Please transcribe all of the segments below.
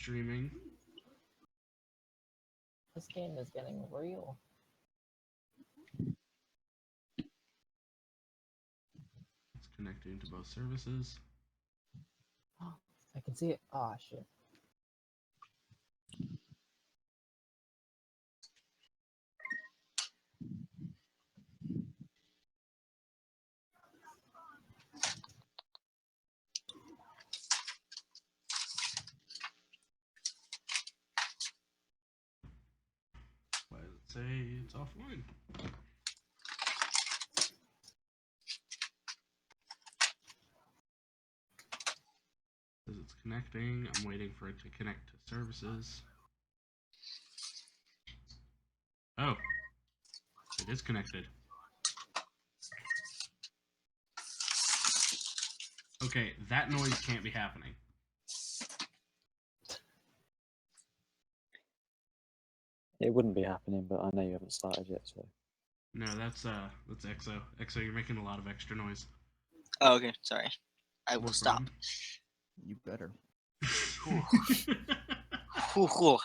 Streaming. This game is getting real. It's connecting to both services. I can see it. Ah, shit. Why does it say it's offline? Says it's connecting. I'm waiting for it to connect to services. Oh, it is connected. Okay, that noise can't be happening. It wouldn't be happening, but I know you haven't started yet, so. No, that's EXO. EXO, you're making a lot of extra noise. Oh, okay, sorry. I will No stop. problem. You better. Whew, whew.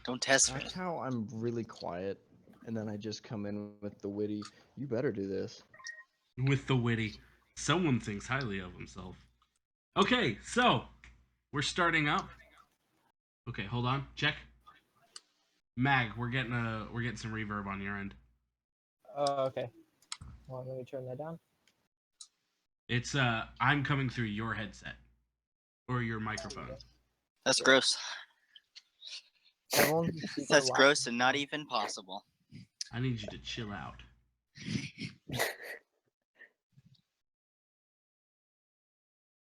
Don't test me. That's how I'm really quiet, and then I just come in with the witty, you better do this. With the witty. Someone thinks highly of himself. Okay, so we're starting up. Okay, hold on. Check. Mag, we're getting some reverb on your end. Oh, okay. Well, let me turn that down. It's I'm coming through your headset or your microphone. That's gross. Everyone, super That's loud. gross and not even possible. I need you to chill out.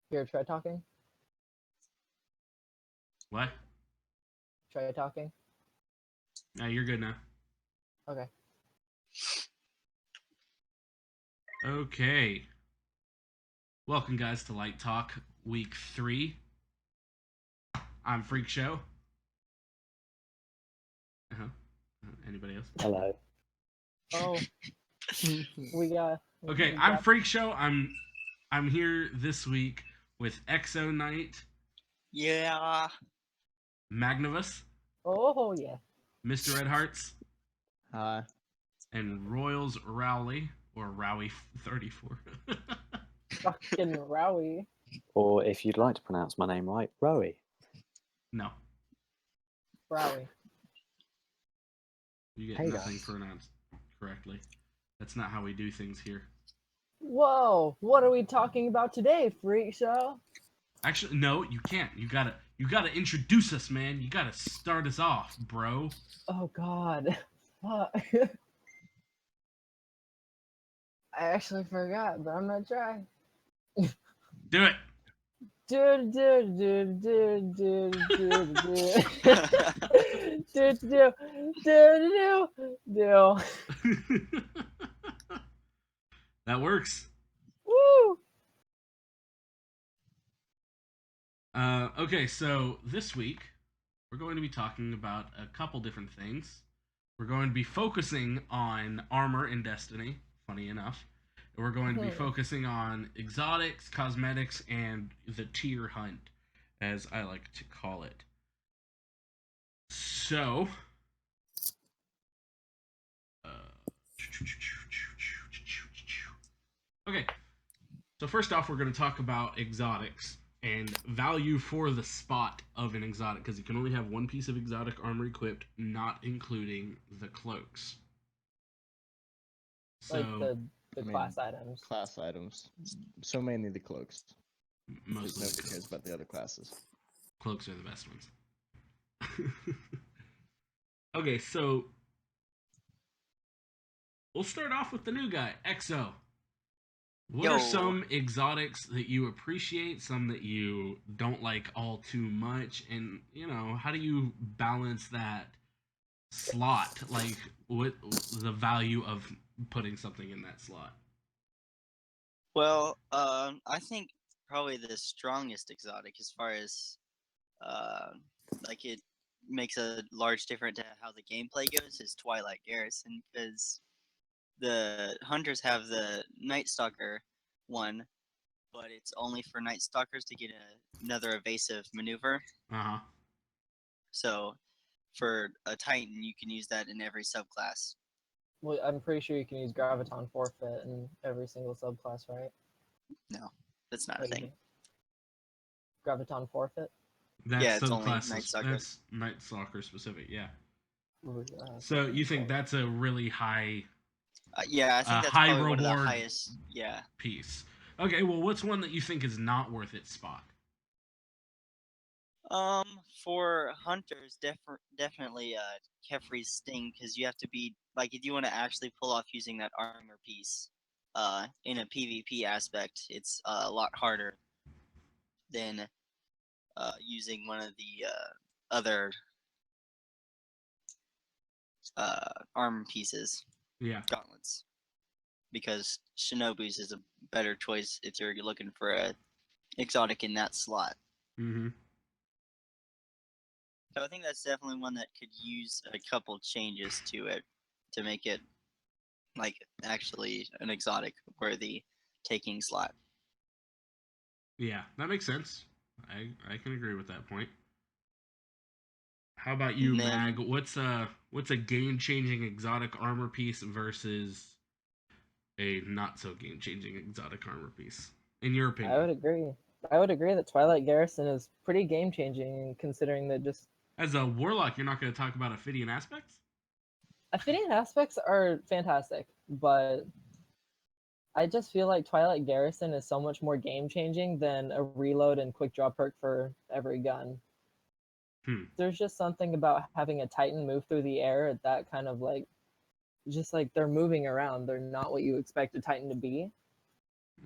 Here, try talking. What? Try talking. No, you're good now. Okay. Okay. Welcome, guys, to Light Talk Week 3. I'm Freakshow. Anybody else? Hello. Oh, we got. Okay, we I'm got- Freakshow. I'm here this week with Exo Knight, Yeah. Magnivus, Oh yeah. Mr. Red Hearts, Hi. and Royals Rowley or Rowie 34. Fucking Rowie. Or if you'd like to pronounce my name right, Rowie. No, Rowie. you get Hey, nothing guys. pronounced correctly. That's not how we do things here. Whoa! What are we talking about today, Freak Show? Actually, no, you can't. You gotta introduce us, man. You gotta start us off, bro. Oh God. Fuck. I actually forgot, but I'm gonna try. Do it. Do do do do do do do do do do do. That works. Woo! Okay, so this week we're going to be talking about a couple different things. We're going to be focusing on armor in Destiny, funny enough. And we're going to be focusing on exotics, cosmetics, and the tier hunt, as I like to call it. So, okay. So first off, we're going to talk about exotics and value for the spot of an exotic, because you can only have one piece of exotic armor equipped, not including the cloaks. So Like the I mean, class items. Class items. So mainly the cloaks. Because most of nobody the cares about the other classes. cloaks are the best ones. Okay, so we'll start off with the new guy, Exo. What are Yo. some exotics that you appreciate, some that you don't like all too much, and how do you balance that slot? Like, what the value of putting something in that slot? Well, I think probably the strongest exotic as far as like it makes a large difference to how the gameplay goes is Twilight Garrison, because the hunters have the Night Stalker one, but it's only for Night Stalkers to get another evasive maneuver. Uh huh. So for a Titan, you can use that in every subclass. Well, I'm pretty sure you can use Graviton Forfeit in every single subclass, right? No, that's not a What do you thing. think? Graviton Forfeit? That's Yeah, it's only subclasses. Night Stalker. That's Night Stalker specific. Yeah. Okay, So you think that's a really high Yeah, I think that's high probably one of the reward highest. Yeah. piece? Okay. Well, what's one that you think is not worth its spot? For hunters, definitely Kefri's Sting, because you have to be like if you want to actually pull off using that armor piece, in a PvP aspect, it's a lot harder than using one of the other armor pieces, Yeah. gauntlets, because Shinobu's is a better choice if you're looking for a exotic in that slot. Mm-hmm. So I think that's definitely one that could use a couple changes to it to make it like actually an exotic worthy taking slot. Yeah, that makes sense. I can agree with that point. How about you, And Mag? then What's a game changing exotic armor piece versus a not so game changing exotic armor piece? In your I opinion, would agree. I would agree that Twilight Garrison is pretty game changing, considering that just as a warlock, you're not going to talk about Ophidian aspects. Ophidian aspects are fantastic, but I just feel like Twilight Garrison is so much more game changing than a reload and quick draw perk for every gun. There's just something about having a Titan move through the air that kind of like, just like they're moving around. They're not what you expect a Titan to be.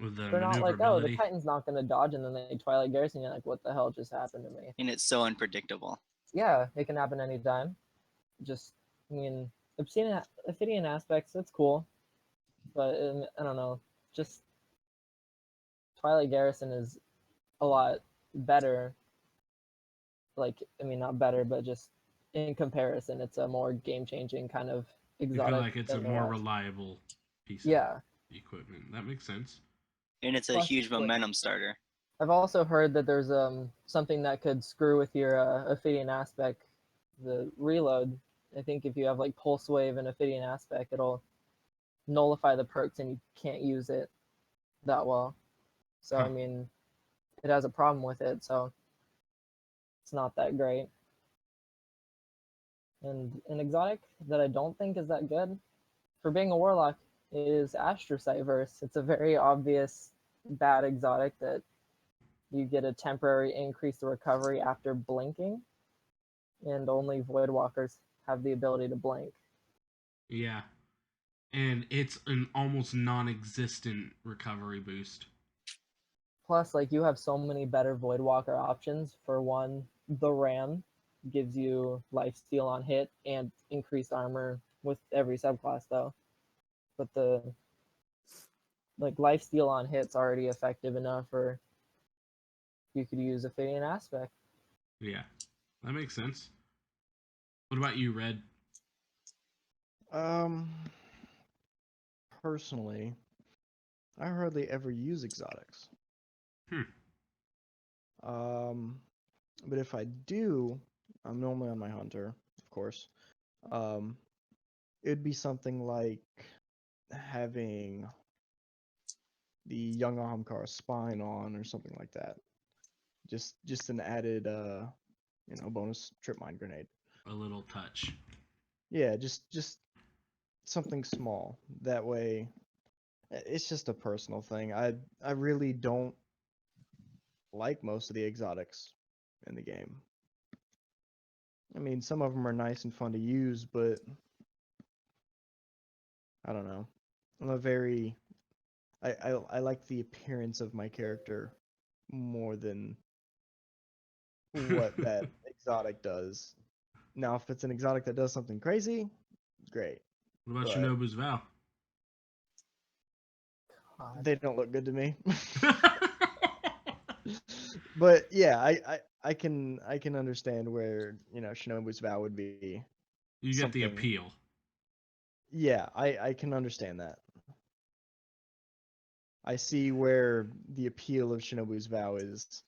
With the They're not like, oh, the maneuverability. Titan's not going to dodge, and then they Twilight Garrison. You're like, what the hell just happened to me? and it's so unpredictable. Yeah, it can happen anytime. Just, I mean, Ophidian aspects, it's cool, but I don't know. Just Twilight Garrison is a lot better. Like, I mean, not better, but just in comparison, it's a more game changing kind of You feel exotic like it's a than the more rest. reliable piece of Yeah. equipment. That makes sense. And it's a Plus, huge like, momentum starter. I've also heard that there's something that could screw with your Ophidian aspect, the reload. I think if you have like Pulse Wave and Ophidian aspect, it'll nullify the perks and you can't use it that well. So Huh. I mean, it has a problem with it, so it's not that great. And an exotic that I don't think is that good for being a warlock is Astrocyte Verse. It's a very obvious bad exotic that you get a temporary increase to recovery after blinking, and only Voidwalkers have the ability to blink. Yeah. And it's an almost non existent recovery boost. Plus, like, you have so many better Voidwalker options. For one, the Ram gives you lifesteal on hit and increased armor with every subclass, though. But the like lifesteal on hit's already effective enough, or you could use Ophidian aspect. Yeah. That makes sense. What about you, Red? Personally, I hardly ever use exotics. Hmm. But if I do, I'm normally on my hunter, of course. Um, it'd be something like having the young Ahamkar spine on or something like that. Just an added bonus trip mine grenade. A little touch. Yeah, just something small. That way it's just a personal thing. I really don't like most of the exotics in the game. I mean, some of them are nice and fun to use, but I don't know. I'm a very I like the appearance of my character more than what that exotic does. Now, if it's an exotic that does something crazy, great. What about But Shinobu's Vow? God. they don't look good to me. But yeah, I can understand where Shinobu's Vow would be You get the something. appeal. Yeah, I can understand that. I see where the appeal of Shinobu's Vow is,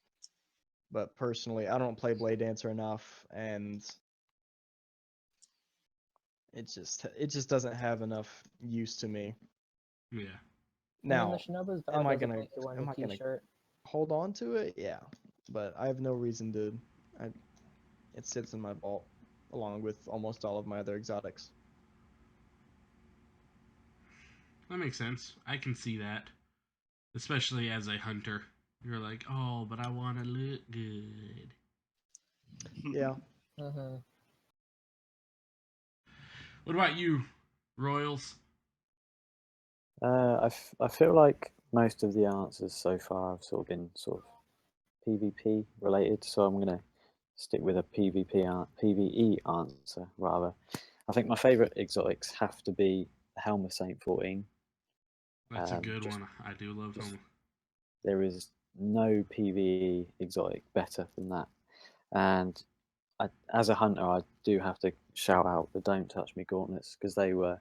but personally, I don't play Blade Dancer enough, and it just doesn't have enough use to me. Yeah. And then Now, the Shinobu's Vow am I doesn't gonna make you wear am a I gonna t-shirt. hold on to it? Yeah, but I have no reason to. It sits in my vault along with almost all of my other exotics. That makes sense. I can see that. Especially as a hunter. You're like, oh, but I want to look good. Yeah. Mm-hmm. What about you, Royals? I feel like most of the answers so far have sort of been sort of PvP related, so I'm gonna stick with a PvE answer rather. I think my favourite exotics have to be the Helm of Saint 14. That's a good Just one. I do love just home. there is no PvE exotic better than that. And as a hunter, I do have to shout out the Don't Touch Me gauntlets because they were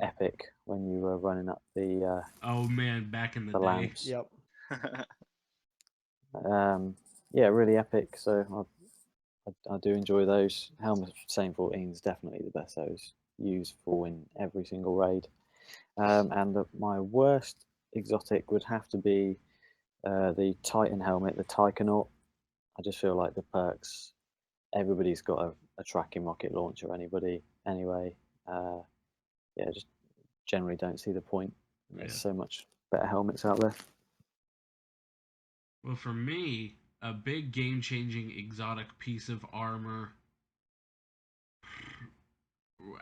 epic when you were running up Oh man, back in the the day. lamps. Yep. Yeah, really epic. So I do enjoy those. Helm of Saint 14 is definitely the best those useful in every single raid. And my worst exotic would have to be the Titan helmet, the Taikonaut. I just feel like the perks. Everybody's got a tracking rocket launcher. Anyway. Yeah, just generally don't see the point. There's Yeah. so much better helmets out there. Well, for me, a big game-changing exotic piece of armor.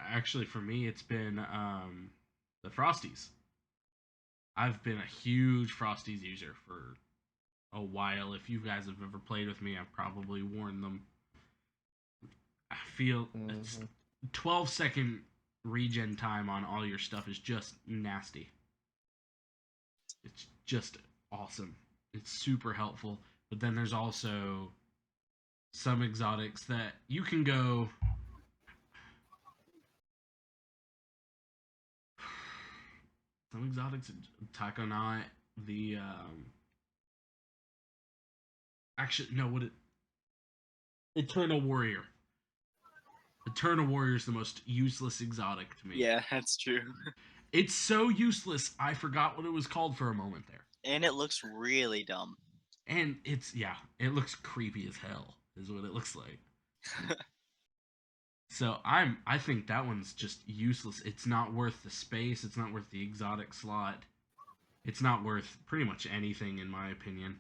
Actually, for me, it's been the Frosties. I've been a huge Frosties user for a while. If you guys have ever played with me, I've probably worn them. I feel it's Mhm. 12-second regen time on all your stuff is just nasty. It's just awesome. It's super helpful. But then there's also some exotics that you can go. Some exotics, Taconite, the actually no, what it Eternal Warrior. Eternal Warrior is the most useless exotic to me. Yeah, that's true. It's so useless. I forgot what it was called for a moment there. And it looks really dumb. And it looks creepy as hell. Is what it looks like. So I think that one's just useless. It's not worth the space. It's not worth the exotic slot. It's not worth pretty much anything in my opinion.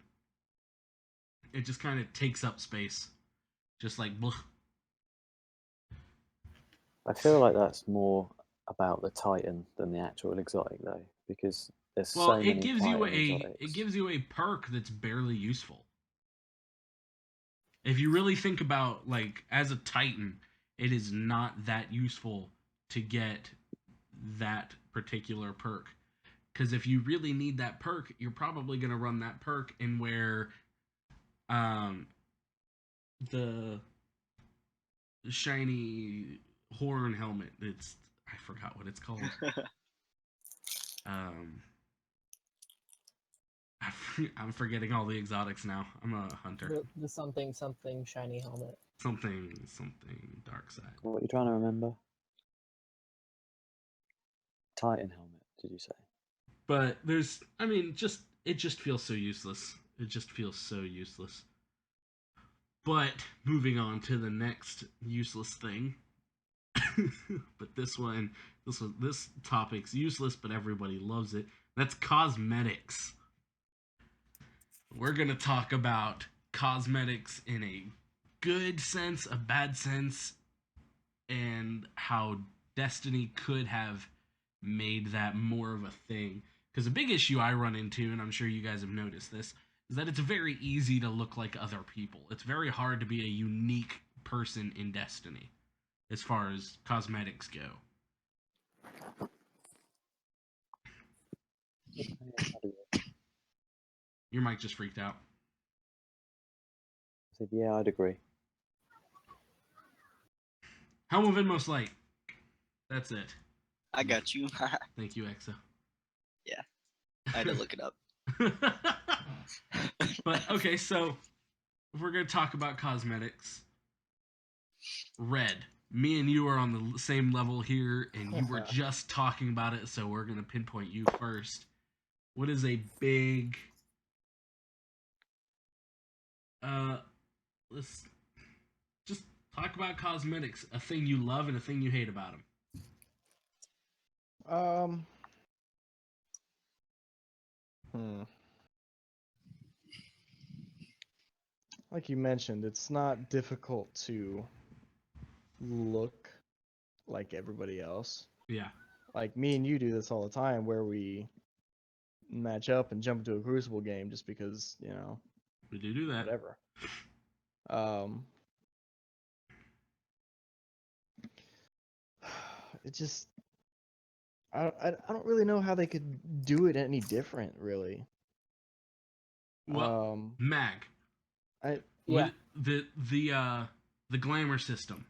It just kind of takes up space, just like blech. I feel like that's more about the Titan than the actual exotic though, because there's Well, so many Titan exotics. it gives you a perk that's barely useful. If you really think about like as a Titan, it is not that useful to get that particular perk. Because if you really need that perk, you're probably gonna run that perk in where um the shiny horn helmet. It's I forgot what it's called. Um, I'm forgetting all the exotics now. I'm a hunter. The something shiny helmet. Something dark side. What are you trying to remember? Titan helmet, did you say? But there's, I mean, it just feels so useless. It just feels so useless. But moving on to the next useless thing. But this topic's useless, but everybody loves it. That's cosmetics. We're gonna talk about cosmetics in a good sense, a bad sense, and how Destiny could have made that more of a thing. Because a big issue I run into, and I'm sure you guys have noticed this, is that it's very easy to look like other people. It's very hard to be a unique person in Destiny as far as cosmetics go. Your mic just freaked out. I said, yeah, I'd agree. Helm of Inmost Light. That's it. I got you. Thank you, Exa. I had to look it up. But okay, so if we're gonna talk about cosmetics, Red, me and you are on the same level here, and you were just talking about it, so we're gonna pinpoint you first. What is a big let's just talk about cosmetics, a thing you love and a thing you hate about them. Like you mentioned, it's not difficult to look like everybody else. Yeah. Like me and you do this all the time, where we match up and jump into a Crucible game just because, you know, We do that. whatever. It just, I don't really know how they could do it any different, really. Well, Mag. I Yeah. The glamour system.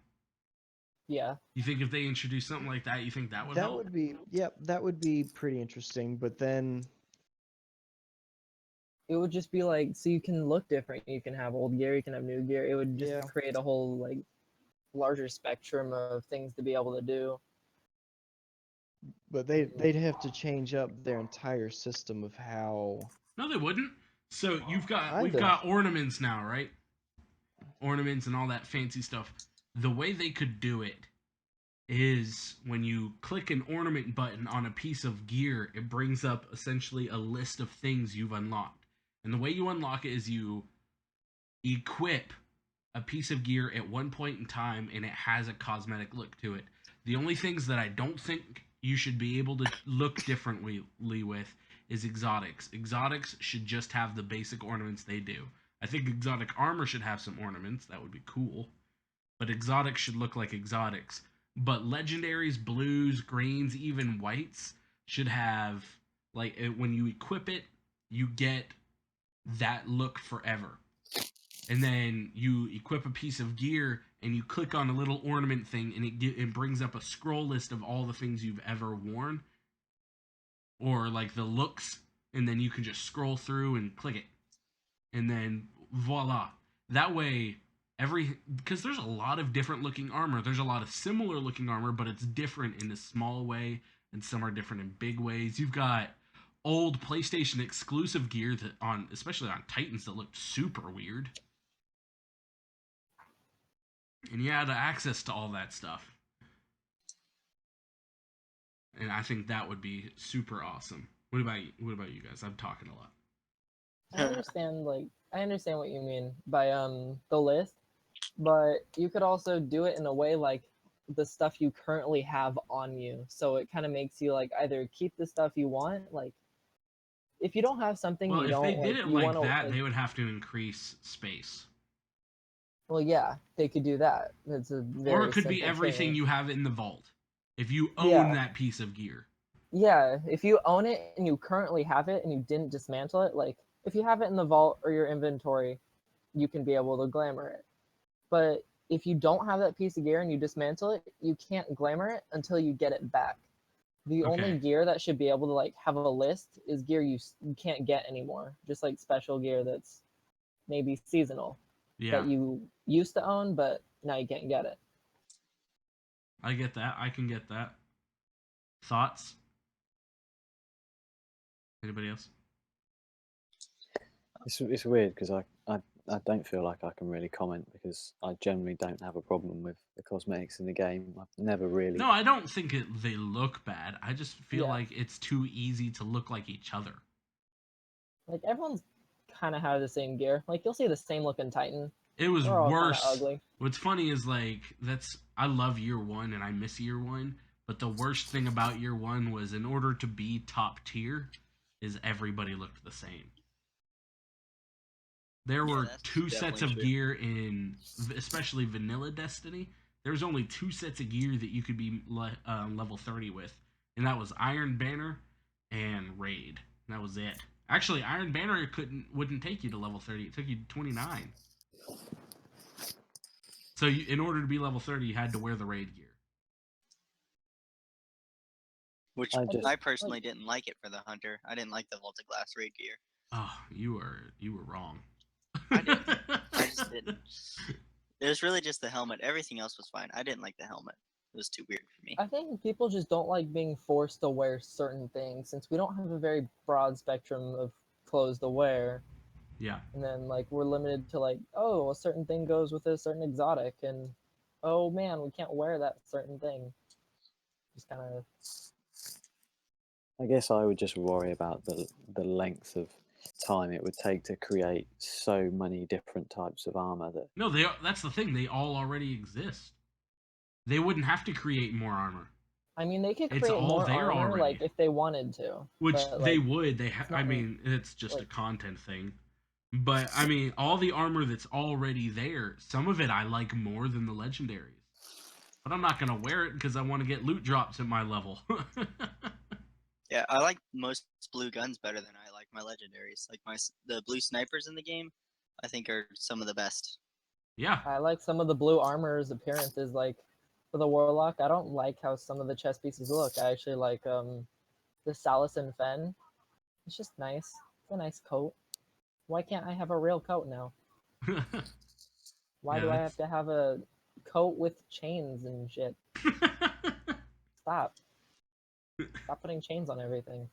Yeah. You think if they introduced something like that, you think that would help? would be, yep, that would be pretty interesting. But then, It would just be like, so you can look different. You can have old gear, you can have new gear. It would just Yeah. create a whole like larger spectrum of things to be able to do. but they'd have to change up their entire system of how. No, they wouldn't. So we've Kinda. got ornaments now, right? Ornaments and all that fancy stuff. The way they could do it is when you click an ornament button on a piece of gear, it brings up essentially a list of things you've unlocked. And the way you unlock it is you equip a piece of gear at one point in time and it has a cosmetic look to it. The only things that I don't think you should be able to look differently with is exotics. Exotics should just have the basic ornaments they do. I think exotic armor should have some ornaments. That would be cool. But exotics should look like exotics. But legendaries, blues, greens, even whites should have, like, when you equip it, you get that look forever. And then you equip a piece of gear and you click on a little ornament thing and it brings up a scroll list of all the things you've ever worn or like the looks, and then you can just scroll through and click it. And then voila. That way because there's a lot of different looking armor. There's a lot of similar looking armor, but it's different in a small way and some are different in big ways. You've got old PlayStation exclusive gear that especially on Titans that looked super weird. And you had access to all that stuff. And I think that would be super awesome. What about you guys? I'm talking a lot. I understand what you mean by the list, but you could also do it in a way like the stuff you currently have on you. So it kind of makes you like either keep the stuff you want, like if you don't have something Well, you if don't they did like, it you like want to that, they would have to increase space. Well, yeah, they could do that. It's a very Or it could be simple everything thing. you have in the vault. If you own Yeah. that piece of gear. Yeah, if you own it and you currently have it and you didn't dismantle it, like if you have it in the vault or your inventory, you can be able to glamour it. But if you don't have that piece of gear and you dismantle it, you can't glamour it until you get it back. The only Okay. gear that should be able to like have a list is gear you can't get anymore. Just like special gear that's maybe seasonal Yeah. that you used to own, but now you can't get it. I get that. I can get that. Thoughts? Anybody else? It's weird because I don't feel like I can really comment because I generally don't have a problem with the cosmetics in the game. I've never really. No, I don't think they look bad. I just feel Yeah. like it's too easy to look like each other. Like everyone's kind of have the same gear. Like you'll see the same looking Titan. It was They're all kind of worse. ugly. What's funny is like I love year one and I miss year one, but the worst thing about year one was in order to be top tier, is everybody looked the same. There were that's two sets definitely of true. gear in, especially vanilla Destiny. There was only two sets of gear that you could be level 30 with, and that was Iron Banner and Raid. And that was it. Actually, Iron Banner wouldn't take you to level 30. It took you to 29. So in order to be level 30, you had to wear the Raid gear. Which I just- I personally didn't like it for the hunter. I didn't like the Volta Glass raid gear. Oh, you were wrong. I didn't. I just didn't. It was really just the helmet. Everything else was fine. I didn't like the helmet. It was too weird for me. I think people just don't like being forced to wear certain things since we don't have a very broad spectrum of clothes to wear. Yeah. And then like we're limited to like, oh, a certain thing goes with a certain exotic, and oh man, we can't wear that certain thing. Just kind of I guess I would just worry about the length of time it would take to create so many different types of armor that No, that's the thing. They all already exist. They wouldn't have to create more armor. I mean, they could It's create all more there armor already. like if they wanted to, Which but they like would. it's I not mean, it's just a like content thing. But I mean, all the armor that's already there, some of it I like more than the legendaries. But I'm not gonna wear it because I want to get loot drops at my level. Yeah, I like most blue guns better than I like my legendaries. Like the blue snipers in the game, I think are some of the best. Yeah. I like some of the blue armor's appearances. Like for the warlock, I don't like how some of the chest pieces look. I actually like the Salus and Fen. It's just nice. It's a nice coat. Why can't I have a real coat now? Why Yeah, do I have to have a coat with chains and shit? Stop. Stop putting chains on everything.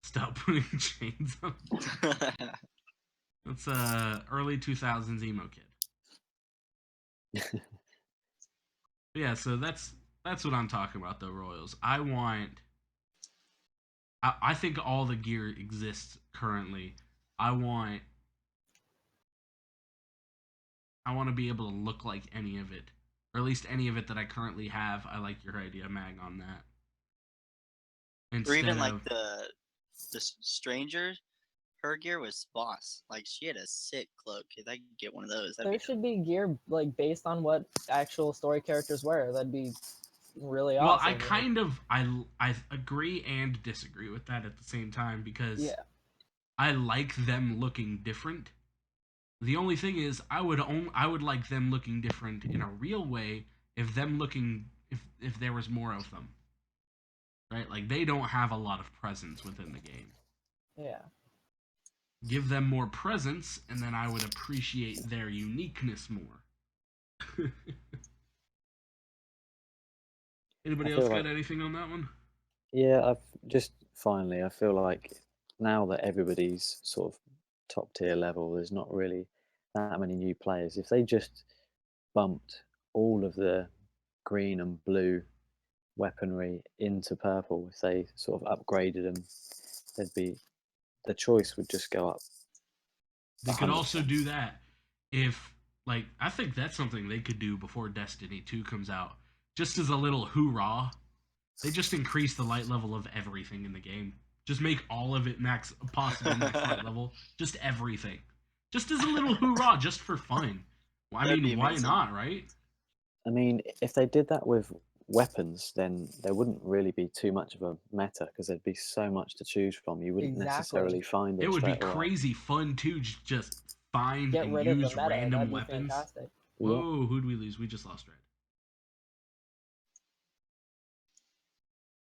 Stop putting chains on. That's early 2000s emo kid. Yeah, so that's what I'm talking about though, Royals. I think all the gear exists currently. I want to be able to look like any of it, or at least any of it that I currently have. I like your idea, Mag, on that. Or Instead even like of the stranger, her gear was boss. Like she had a sick cloak. If I could get one of those, that'd There be should be gear like based on what actual story characters wear. That'd be really well, awesome. I agree and disagree with that at the same time because Yeah. I like them looking different. The only thing is, I would like them looking different in a real way if there was more of them, right? Like they don't have a lot of presence within the game. Yeah. Give them more presence, and then I would appreciate their uniqueness more. Anybody I else feel got like, anything on that one? yeah, I've just finally, I feel like now that everybody's sort of top tier level, there's not really that many new players. If they just bumped all of the green and blue weaponry into purple, if they sort of upgraded them, there'd be the choice would just go up They could also 100%. do that if, like, I think that's something they could do before Destiny 2 comes out. Just as a little hoorah, they just increase the light level of everything in the game. Just make all of it max light level. Just everything. Just as a little hoorah, just for fun. Well, I That'd mean, be why amazing. not, right? I mean, if they did that with weapons, then there wouldn't really be too much of a meta because there'd be so much to choose from. You wouldn't necessarily Exactly. find It it would be straight away. crazy fun too. Just find Get and rid of the use meta. random That'd be weapons. fantastic. Yeah. Whoa, who'd we lose? We just lost Red.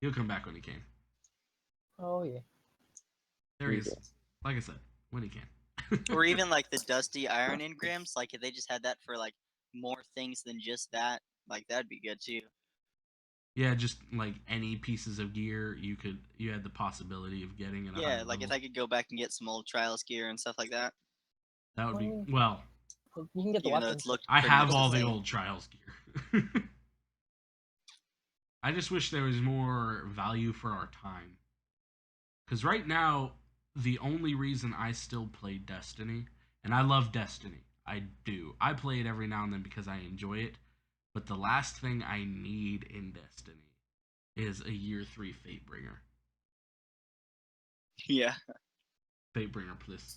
He'll come back when he can. Oh yeah. There he is. Yeah. Like I said, when he can. Or even like the dusty iron engrams. Like if they just had that for like more things than just that, like that'd be good too. Yeah, just like any pieces of gear you had the possibility of getting at a Yeah, higher like level. if I could go back and get some old trials gear and stuff like that. That would be Well, well. you can get the Even though weapons. it's looked I pretty have much the all the same. old Trials gear. I just wish there was more value for our time. Because right now, the only reason I still play Destiny, and I love Destiny, I do. I play it every now and then because I enjoy it. But the last thing I need in Destiny is a year 3 Fatebringer. Yeah. Fatebringer, please.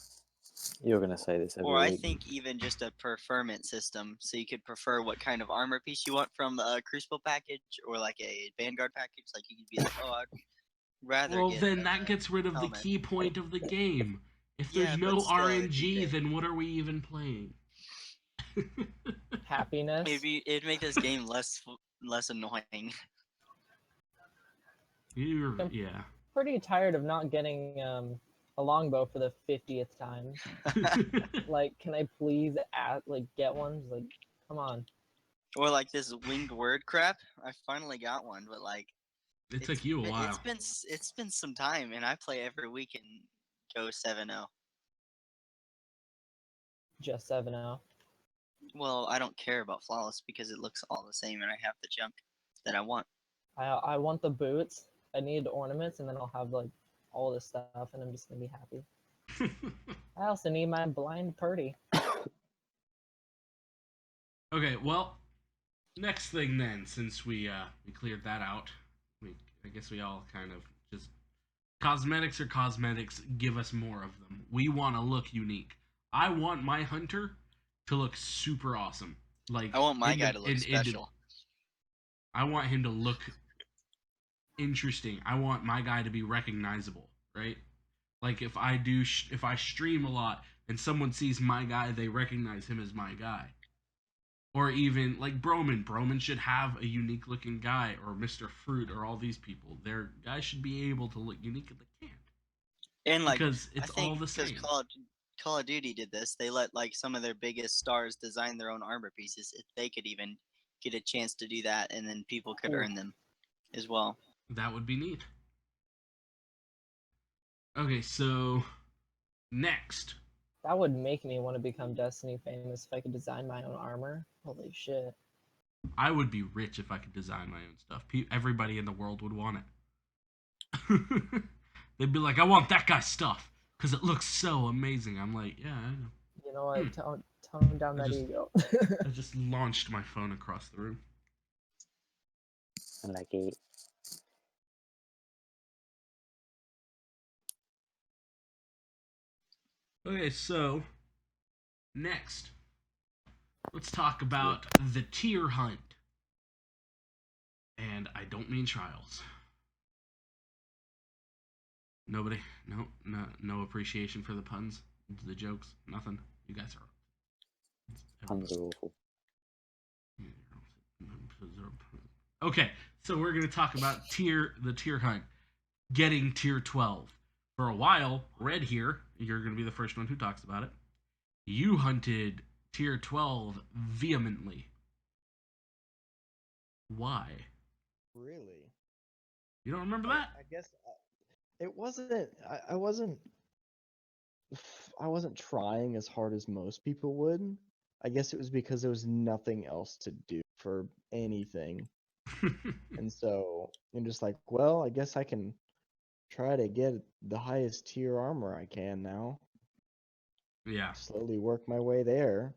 You're going to say this every Or I week. think even just a preferment system, so you could prefer what kind of armor piece you want from a Crucible package or like a Vanguard package. Like you could be like, oh, I'd rather Well, get then that a gets rid of the helmet. key point of the game. If Yeah, there's but no still, it'd be RNG, great. then what are we even playing? Happiness. It'd make this game less annoying. Yeah. Pretty tired of not getting a longbow for the 50th time. Like, can I please get one? Like, come on. Or like this winged word crap. I finally got one, but like It took you a while. it's been some time, and I play every week and go 7-0. Just 7-0. Well, I don't care about flawless because it looks all the same, and I have the junk that I want. I want the boots. I need ornaments, and then I'll have like all this stuff, and I'm just gonna be happy. I also need my blind purdy. Okay, well, next thing then, since we cleared that out, I guess we all kind of just cosmetics are cosmetics. Give us more of them. We want to look unique. I want my hunter to look super awesome. Like I want my guy to look special. I want him to look interesting. I want my guy to be recognizable, right? Like if I stream a lot and someone sees my guy, they recognize him as my guy. Or even like Broman. Broman should have a unique looking guy, or Mr. Fruit, or all these people. Their guys should be able to look unique if they can. And like Because it's I think all the because same. Call of Duty did this, they let like some of their biggest stars design their own armor pieces. If they could even get a chance to do that, and then people could Ooh. earn them as well. That would be neat. Okay, so next. That would make me want to become Destiny famous if I could design my own armor. Holy shit. I would be rich if I could design my own stuff. Everybody in the world would want it. They'd be like, I want that guy's stuff because it looks so amazing. I'm like, yeah, I know. You know what? Tone down that ego. I just launched my phone across the room. I like it. Okay, so next, let's talk about the tier hunt. And I don't mean trials. Nobody, no appreciation for the puns, the jokes, nothing. You guys are. Puns are awful. Okay, so we're gonna talk about the tier hunt, getting tier 12. For a while, Red here, you're gonna be the first one who talks about it. You hunted tier 12 vehemently. Why? Really? You don't remember that? I guess it wasn't. I wasn't. I wasn't trying as hard as most people would. I guess it was because there was nothing else to do for anything, and so I'm just like, well, I guess I can try to get the highest tier armor I can now. Yeah. Slowly work my way there.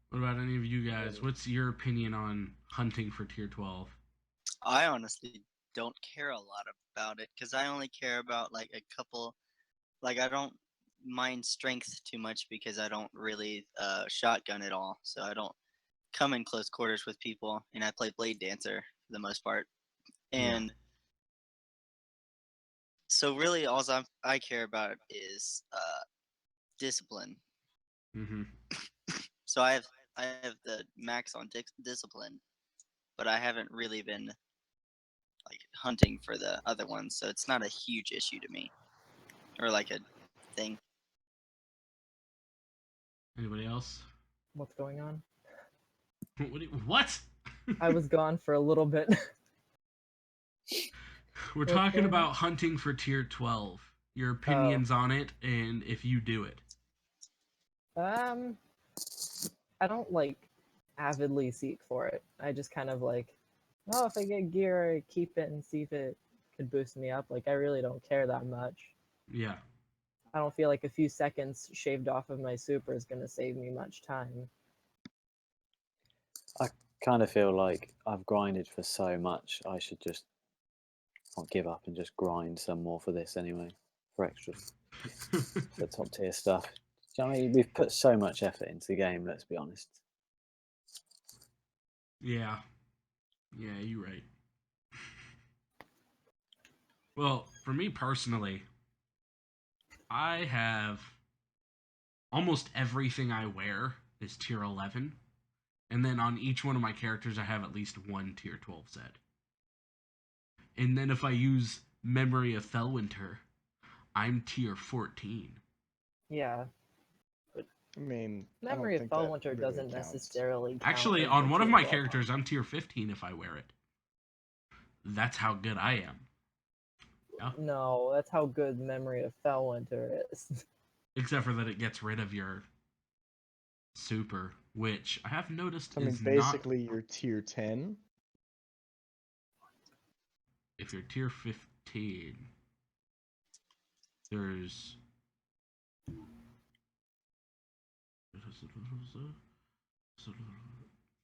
What about any of you guys? What's your opinion on hunting for tier 12? I honestly don't care a lot about it because I only care about like a couple. Like I don't mind strength too much because I don't really shotgun at all. So I don't come in close quarters with people, and I play Blade Dancer for the most part. And so really, all I care about is discipline. Mm-hmm. So I have the max on discipline, but I haven't really been like hunting for the other ones, so it's not a huge issue to me, or like a thing. Anybody else? What's going on? What? I was gone for a little bit. We're What's talking going about hunting for tier 12. Your opinions on it, and if you do it. I don't like avidly seek for it. I just kind of like, oh, if I get gear, I keep it and see if it could boost me up. Like, I really don't care that much. Yeah. I don't feel like a few seconds shaved off of my super is going to save me much time. I kind of feel like I've grinded for so much, I should just not give up and just grind some more for this anyway, for extra, for top tier stuff. Do you know what I mean? We've put so much effort into the game, let's be honest. Yeah. Yeah, you're right. Well, for me personally, I have almost everything I wear is tier 11. And then on each one of my characters, I have at least one tier 12 set. And then if I use Memory of Felwinter, I'm tier 14. Yeah, I mean, I Memory don't of think that Fellwinter really doesn't counts. necessarily count Actually, as on a one of tier my 12 characters, I'm armor. tier 15 if I wear it. That's how good I am. Yeah. No, that's how good Memory of Fellwinter is. Except for that it gets rid of your super, which I have noticed So, I mean, is not. basically, you're tier 10. If you're tier 15, there's.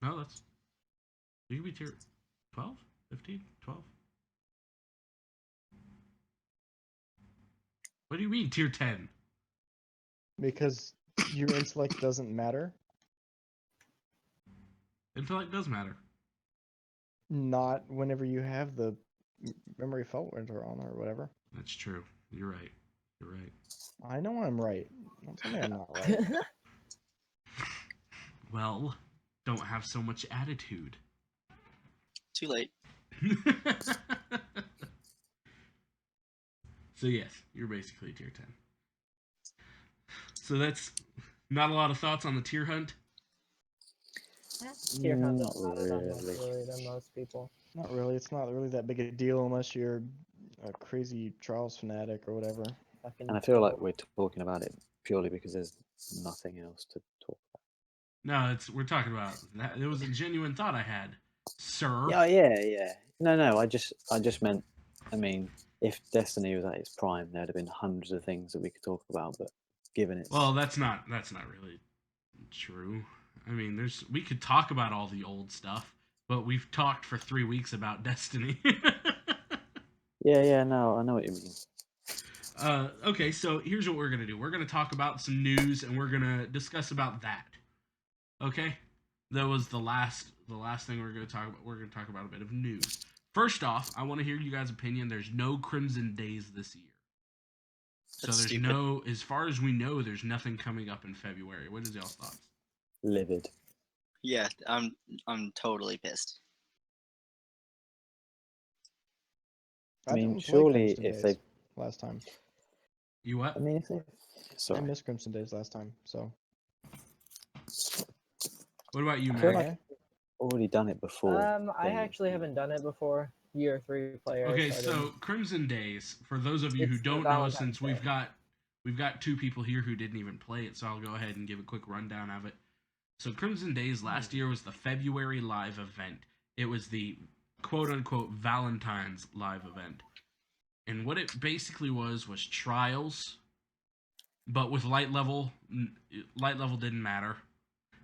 No, that's. You can be tier 12, 15, 12. What do you mean tier 10? Because your intellect doesn't matter. Intellect does matter. Not whenever you have the memory Feltwinter on or whatever. That's true. You're right. You're right. I know I'm right. Don't tell me I'm not right. Well, don't have so much attitude. Too late. So yes, you're basically tier 10. So that's not a lot of thoughts on the tier hunt. Tier hunt Not doesn't matter that much really. really to most people. Not really. It's not really that big a deal unless you're a crazy Trials fanatic or whatever. Fucking And I feel like we're talking about it purely because there's nothing else to talk about. No, we're talking about that. It was a genuine thought I had, sir. Yeah. No. I just meant. I mean, if Destiny was at its prime, there'd have been hundreds of things that we could talk about. But given it's Well, that's not really true. I mean, we could talk about all the old stuff, but we've talked for 3 weeks about Destiny. yeah, no, I know what you mean. Okay, so here's what we're gonna do. We're gonna talk about some news, and we're gonna discuss about that. Okay, that was the last thing we're gonna talk about. We're gonna talk about a bit of news. First off, I want to hear you guys' opinion. There's no Crimson Days this year, so That's there's stupid. no. As far as we know, there's nothing coming up in February. What is y'all's thoughts? Livid. Yeah, I'm totally pissed. I mean, didn't play surely Crimson if Days they, last time. You what? I mean, if they, I sorry, missed Crimson Days last time, so What about you, I feel Mac? like already done it before. I they- actually haven't done it before. Year 3 player. Okay, started. so Crimson Days. For those of you who It's the don't know, Valentine's since Day. we've got 2 people here who didn't even play it, so I'll go ahead and give a quick rundown of it. So Crimson Days last year was the February live event. It was the quote unquote Valentine's live event. And what it basically was trials, but with light level. Light level didn't matter,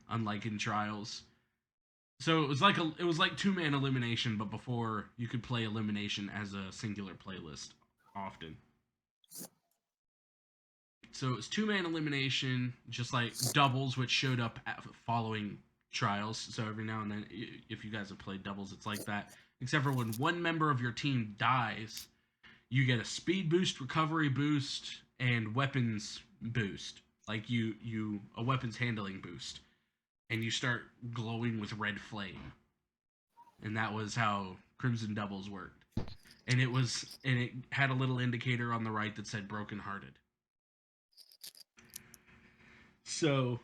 unlike in trials. So it was like 2-man elimination, but before you could play elimination as a singular playlist often. So it was 2-man elimination, just like doubles, which showed up following trials. So every now and then, if you guys have played doubles, it's like that. Except for when one member of your team dies, you get a speed boost, recovery boost, and weapons boost. Like a weapons handling boost, and you start glowing with red flame. And that was how Crimson Doubles worked. And it had a little indicator on the right that said brokenhearted. So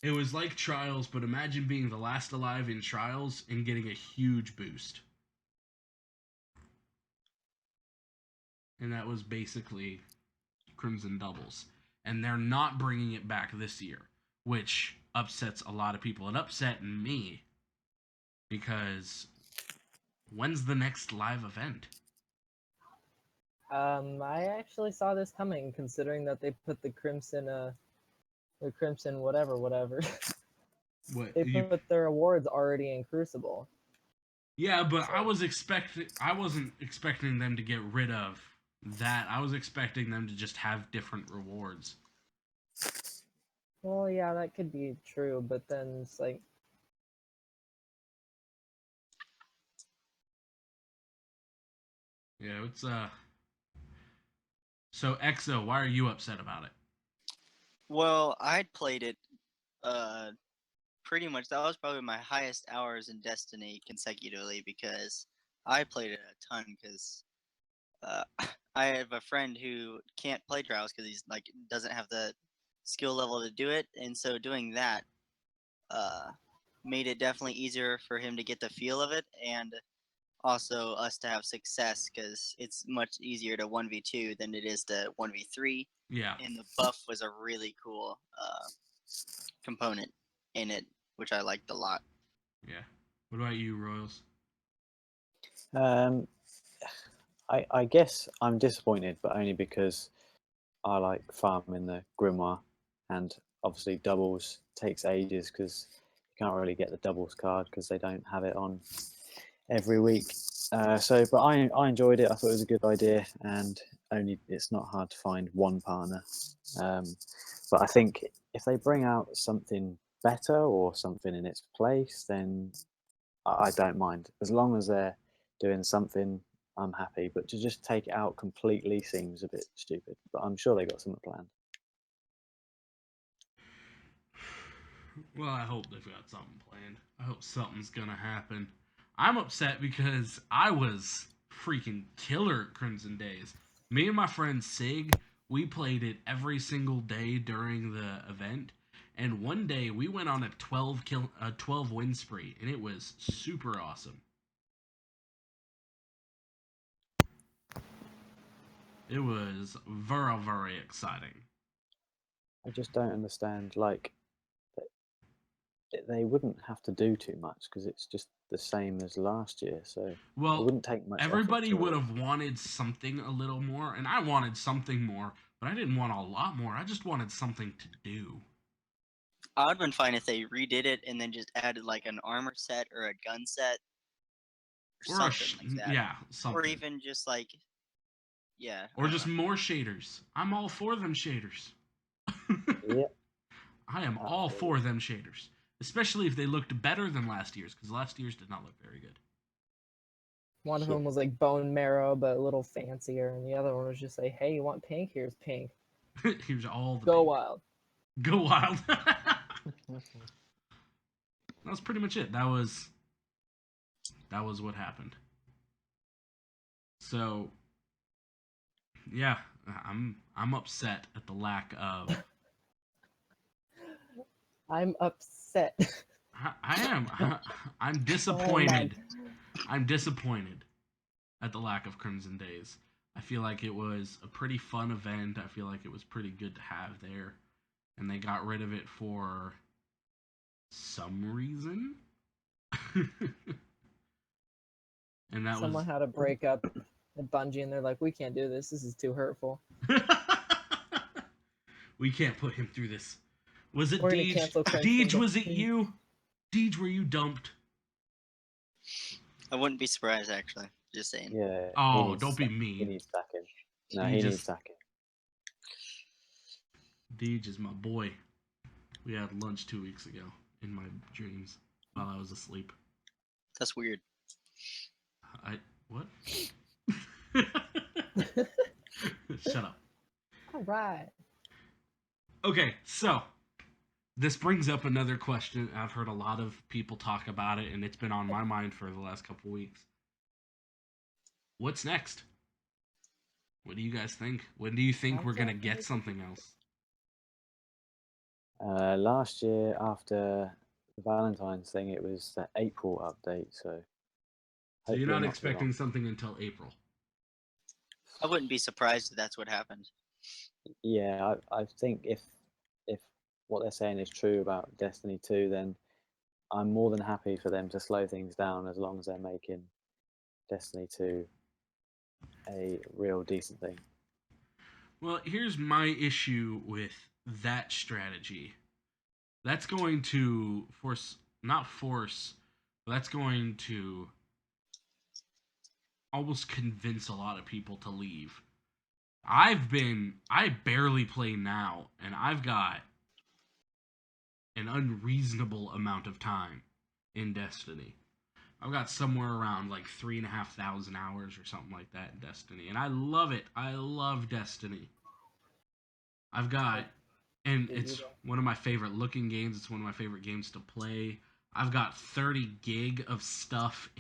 it was like Trials, but imagine being the last alive in Trials and getting a huge boost. And that was basically Crimson Doubles. And they're not bringing it back this year, which upsets a lot of people. It upset me because when's the next live event? I actually saw this coming, considering that they put the Crimson whatever. What They put their awards already in Crucible. Yeah, but I wasn't expecting them to get rid of that. I was expecting them to just have different rewards. Well, yeah, that could be true, but then it's like, Yeah, it's So EXO, why are you upset about it? Well, I'd played it pretty much. That was probably my highest hours in Destiny consecutively because I played it a ton because I have a friend who can't play trials because he's like doesn't have the skill level to do it, and so doing that made it definitely easier for him to get the feel of it, and also us to have success because it's much easier to 1v2 than it is to 1v3. Yeah. And the buff was a really cool component in it, which I liked a lot. Yeah. What about you, Royals? I guess I'm disappointed, but only because I like farming the Grimoire, and obviously doubles takes ages because you can't really get the doubles card because they don't have it on every week. But I enjoyed it. I thought it was a good idea, and only it's not hard to find one partner. But I think if they bring out something better or something in its place, then I don't mind as long as they're doing something. I'm happy, but to just take it out completely seems a bit stupid. But I'm sure they got something planned. Well, I hope they've got something planned. I hope something's gonna happen. I'm upset because I was freaking killer at Crimson Days. Me and my friend Sig, we played it every single day during the event, and one day we went on a 12 win spree, and it was super awesome. It was very, very exciting. I just don't understand. Like they wouldn't have to do too much because it's just the same as last year, so it Well, wouldn't take much effort everybody to would have wanted something a little more, and I wanted something more, but I didn't want a lot more. I just wanted something to do. I would have been fine if they redid it and then just added like an armor set or a gun set or something like that. Yeah, something. Or even just like, yeah. Or just more shaders. I'm all for them shaders. Yeah, I am all for them shaders, especially if they looked better than last year's, because last year's did not look very good. One of them was like bone marrow, but a little fancier, and the other one was just like, "Hey, you want pink? Here's pink. Here's all the Go pink. wild." Go wild. That's pretty much it. That was what happened. So yeah, I'm upset at the lack of. I'm upset. I am. I'm disappointed. I'm disappointed at the lack of Crimson Days. I feel like it was a pretty fun event. I feel like it was pretty good to have there, and they got rid of it for some reason. And that Someone had to break up at Bungie, and they're like, "We can't do this. This is too hurtful. We can't put him through this." Was it We're gonna Deej? cancel Crimson Deej, was it Days." you? Deej, were you dumped? I wouldn't be surprised actually. Just saying. yeah. Oh, don't be He mean. needs sacking. No, He he just- needs sacking. Deej is my boy. We had lunch 2 weeks ago in my dreams while I was asleep. That's weird. What? Shut up. All right. Okay, so this brings up another question. I've heard a lot of people talk about it, and it's been on my mind for the last couple weeks. What's next? What do you guys think? When do you think we're gonna get something else? Last year after the Valentine's thing, it was the April update. So So you're hopefully not too expecting long. something until April? I wouldn't be surprised if that's what happened. Yeah, I think if what they're saying is true about Destiny 2, then I'm more than happy for them to slow things down as long as they're making Destiny 2 a real decent thing. Well, here's my issue with that strategy. That's going to not force, but that's going to almost convince a lot of people to leave. I barely play now, and I've got an unreasonable amount of time in Destiny. I've got somewhere around like 3,500 hours or something like that in Destiny, and I love it. I love Destiny. I've got, and it's one of my favorite looking games. It's one of my favorite games to play. I've got 30 gig of stuff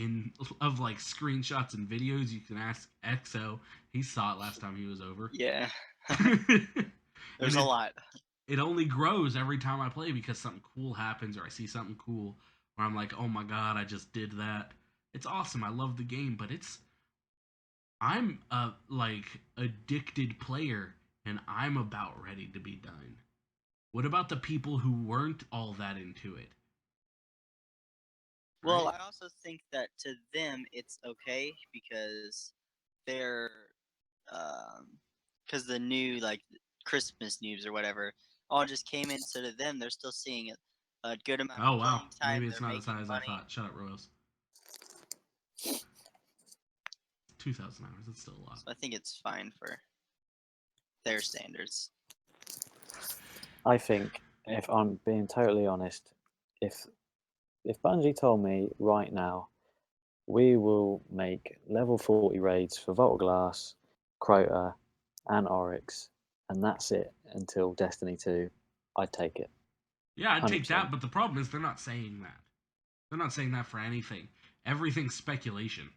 of like screenshots and videos. You can ask EXO. He saw it last time he was over. Yeah. And There's a lot. it only grows every time I play because something cool happens or I see something cool where I'm like, oh my god, I just did that. It's awesome. I love the game, but I'm a like addicted player and I'm about ready to be done. What about the people who weren't all that into it? Well, Right? I also think that to them it's okay because they're, because the new like Christmas news or whatever all just came in. So to them, they're still seeing a good amount Oh of wow, playing time. maybe it's They're not as high making as I money. thought. Shut up, Royals. 2,000 hours. That's still a lot. So I think it's fine for their standards. I think, if I'm being totally honest, if Bungie told me right now, we will make level 40 raids for Vault Glass, Crota, and Oryx, and that's it until Destiny 2, I'd take it. Yeah, I'd take 100%. that, but the problem is they're not saying that. They're not saying that for anything. Everything's speculation.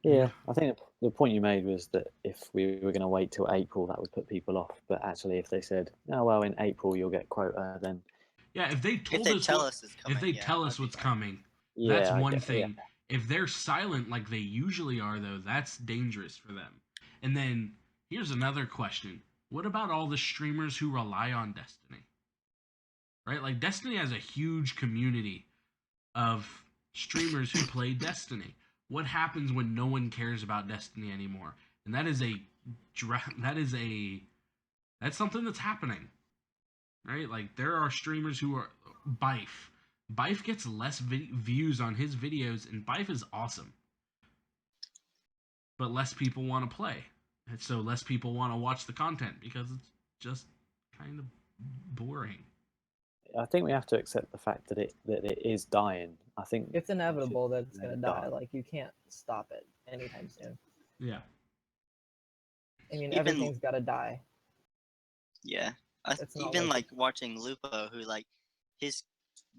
Yeah, I think the point you made was that if we were going to wait till April, that would put people off. But actually, if they said, "Oh well, in April you'll get Crota," then Yeah, if they If told they us tell what, us it's coming, if they yeah, tell I'd us be what's fine. coming, that's yeah, one yeah. thing. If they're silent like they usually are, though, that's dangerous for them. And then here's another question: what about all the streamers who rely on Destiny? Right, like Destiny has a huge community of streamers who play Destiny. What happens when no one cares about Destiny anymore? And that is a that's something that's happening, right? Like there are streamers who are Bife. Bife gets less views on his videos, and Bife is awesome, but less people want to play, and so less people want to watch the content because it's just kind of boring. I think we have to accept the fact that it is dying. I think It's inevitable that it's let gonna it die. die. Like you can't stop it anytime soon. Yeah. I mean, Even- everything's gotta die. Yeah. It's not Even like like watching Lupo, who like his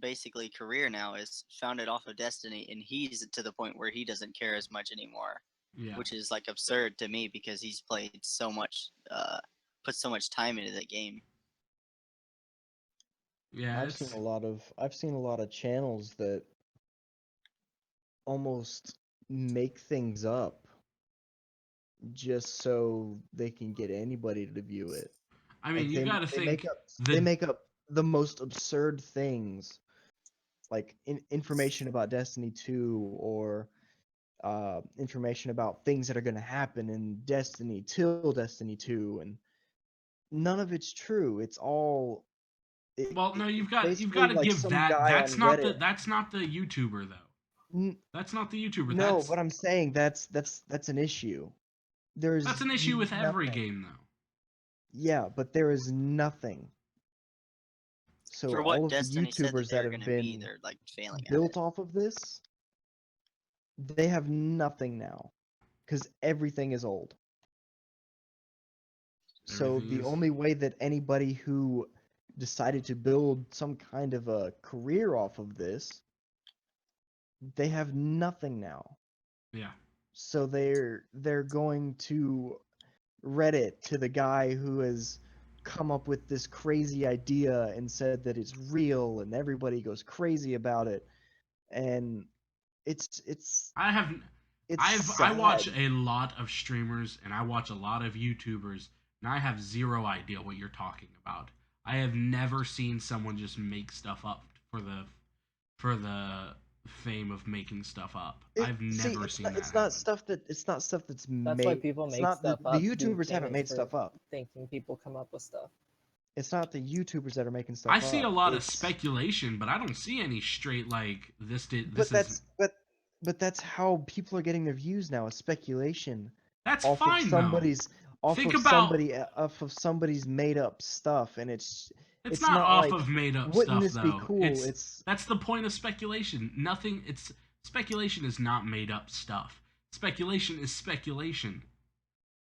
basically career now is founded off of Destiny, and he's to the point where he doesn't care as much anymore, Yeah. which is like absurd to me because he's played so much, put so much time into the game. Yeah, I've seen a lot of channels that almost make things up just so they can get anybody to view it. I mean, Like you got to they think make up the most absurd things, like information about Destiny 2 or information about things that are going to happen in Destiny till Destiny 2, and none of it's true. It's all Well, no, you've it's got basically to like give some that. guy on Reddit. That's not the YouTuber though. N- That's not the YouTuber. no, but I'm saying that's an issue. There's That's an issue with every nothing. game though. Yeah, but there is nothing. So For all what of the Destiny said that YouTubers they that were have going to be, been they're like failing at it. built off of this, they have nothing now because everything is old. So Everything the is- only way that anybody who decided to build some kind of a career off of this, they have nothing now. Yeah. So they're going to Reddit to the guy who has come up with this crazy idea and said that it's real and everybody goes crazy about it. And it's I watch sad. a lot of streamers and I watch a lot of YouTubers and I have zero idea what you're talking about. I have never seen someone just make stuff up for the fame of making stuff up. I've never seen that. It's not stuff that's that's why made. people It's make not stuff the up. to be YouTubers haven't famous made for stuff up. Thinking people come up with stuff. It's not the YouTubers that are making stuff I up. see a lot of It's- speculation, but I don't see any straight like this did But this is that's how people are getting their views now. Is speculation that's off of fine though. somebody's Think about off of somebody's made up stuff, and it's it's not not off like, of made up wouldn't stuff this be though. cool? That's the point of speculation. Nothing it's speculation is not made up stuff. Speculation is speculation.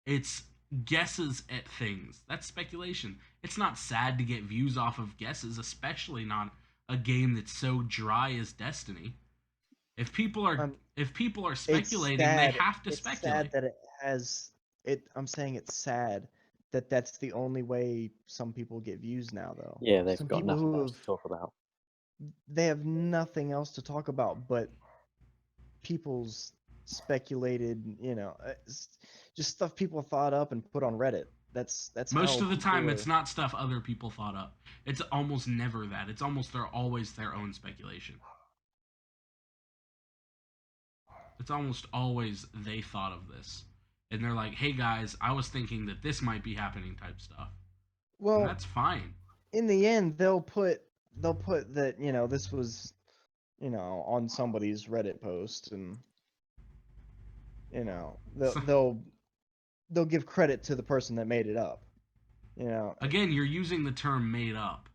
It's guesses at things. That's speculation. It's not sad to get views off of guesses, especially not a game that's so dry as Destiny. If people are Um, it's speculating, they sad. have to It's speculate. sad that it has it. I'm saying it's sad that that's the only way some people get views now, though. Yeah, they've Some got people nothing who else have to talk about. they have nothing else to talk about but people's speculated, just stuff people thought up and put on Reddit. That's Most how of the time, people it's are. not stuff other people thought up. It's almost never that. It's almost they're always their own speculation. It's almost always they thought of this. And they're like, hey guys, I was thinking that this might be happening type stuff. And Well, that's fine. in the end, they'll put that this was on somebody's Reddit post, and they'll So, they'll they'll give credit to the person that made it up. You know, again, you're using the term made up.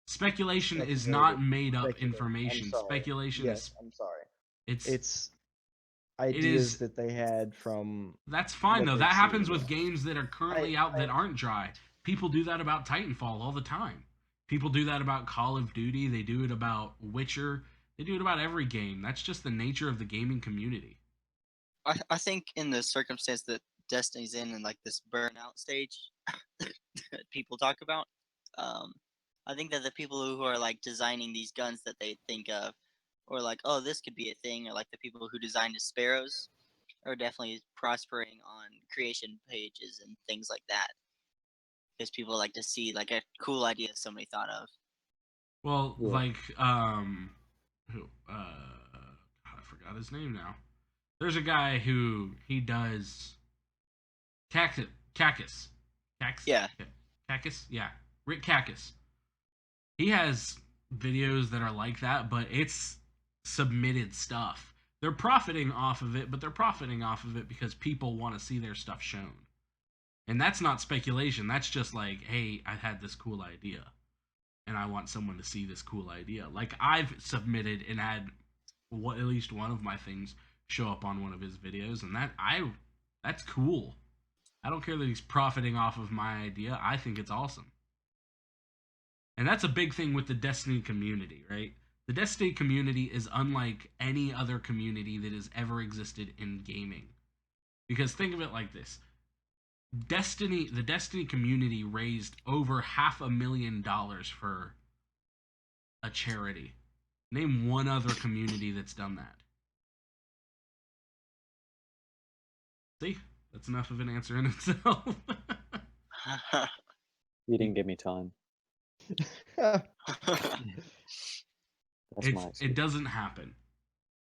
Speculation is speculated. not made up Speculated. I'm information. sorry. Speculation is Yes, I'm sorry. it's It's it ideas is that they had from that's fine what though. they've That happens seen. with games that are currently out I that aren't dry. People do that about Titanfall all the time. People do that about Call of Duty. They do it about Witcher. They do it about every game. That's just the nature of the gaming community. I think in the circumstance that Destiny's in like this burnout stage that people talk about, um, I think that the people who are like designing these guns that they think of, or like, oh, this could be a thing, or like the people who designed the sparrows, are definitely prospering on creation pages and things like that. Because people like to see like a cool idea somebody thought of. Well, Yeah. like who I forgot his name now. There's a guy who he does cactus, cactus, cactus, Yeah. cactus, yeah, Rick Cactus. He has videos that are like that, but it's submitted stuff. They're profiting off of it, but they're profiting off of it because people want to see their stuff shown. And that's not speculation. That's just like, hey, I had this cool idea and I want someone to see this cool idea. Like I've submitted and had at least one of my things show up on one of his videos, and that's cool. I don't care that he's profiting off of my idea. I think it's awesome. And that's a big thing with the Destiny community, right? The Destiny community is unlike any other community that has ever existed in gaming. Because think of it like this. The Destiny community raised over $500,000 for a charity. Name one other community that's done that. See? That's enough of an answer in itself. You didn't give me time. That's my excuse. It doesn't happen.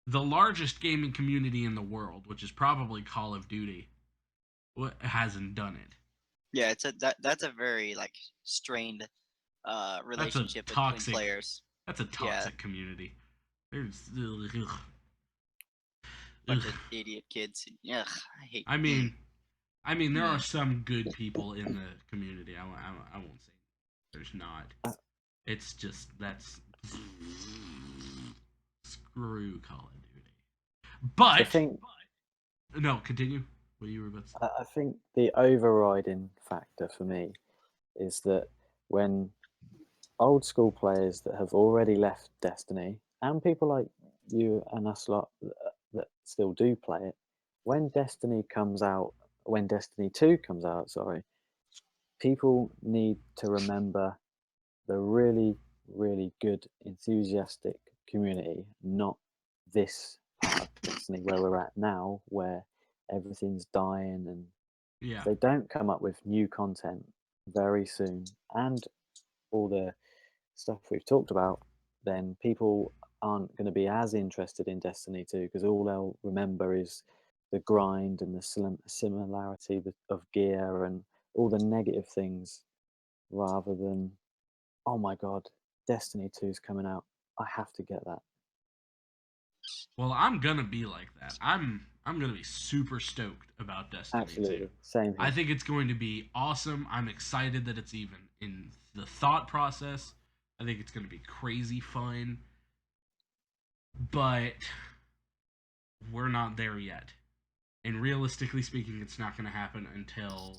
The largest gaming community in the world, which is probably Call of Duty, hasn't done it. Yeah, that's a very like strained relationship between players. That's a toxic community. There's Bunch of idiot kids. Ugh, I hate. I mean, there are some good people in the community. I won't say there's not. It's just that's screw Call of Duty. But no, continue. What you were about to say? I think the overriding factor for me is that when old school players that have already left Destiny, and people like you and us lot that still do play it, when Destiny 2 comes out, people need to remember the really, really good, enthusiastic community, not this part of Destiny where we're at now, where everything's dying, and if they don't come up with new content very soon and all the stuff we've talked about, then people aren't going to be as interested in Destiny 2 because all they'll remember is the grind and the similarity of gear and all the negative things, rather than, oh my god, Destiny 2 is coming out, I have to get that. Well, I'm gonna be like that. I'm gonna be super stoked about Destiny Absolutely. 2. Same here. I think it's going to be awesome. I'm excited that it's even in the thought process. I think it's going to be crazy fun. But we're not there yet. And realistically speaking, it's not going to happen until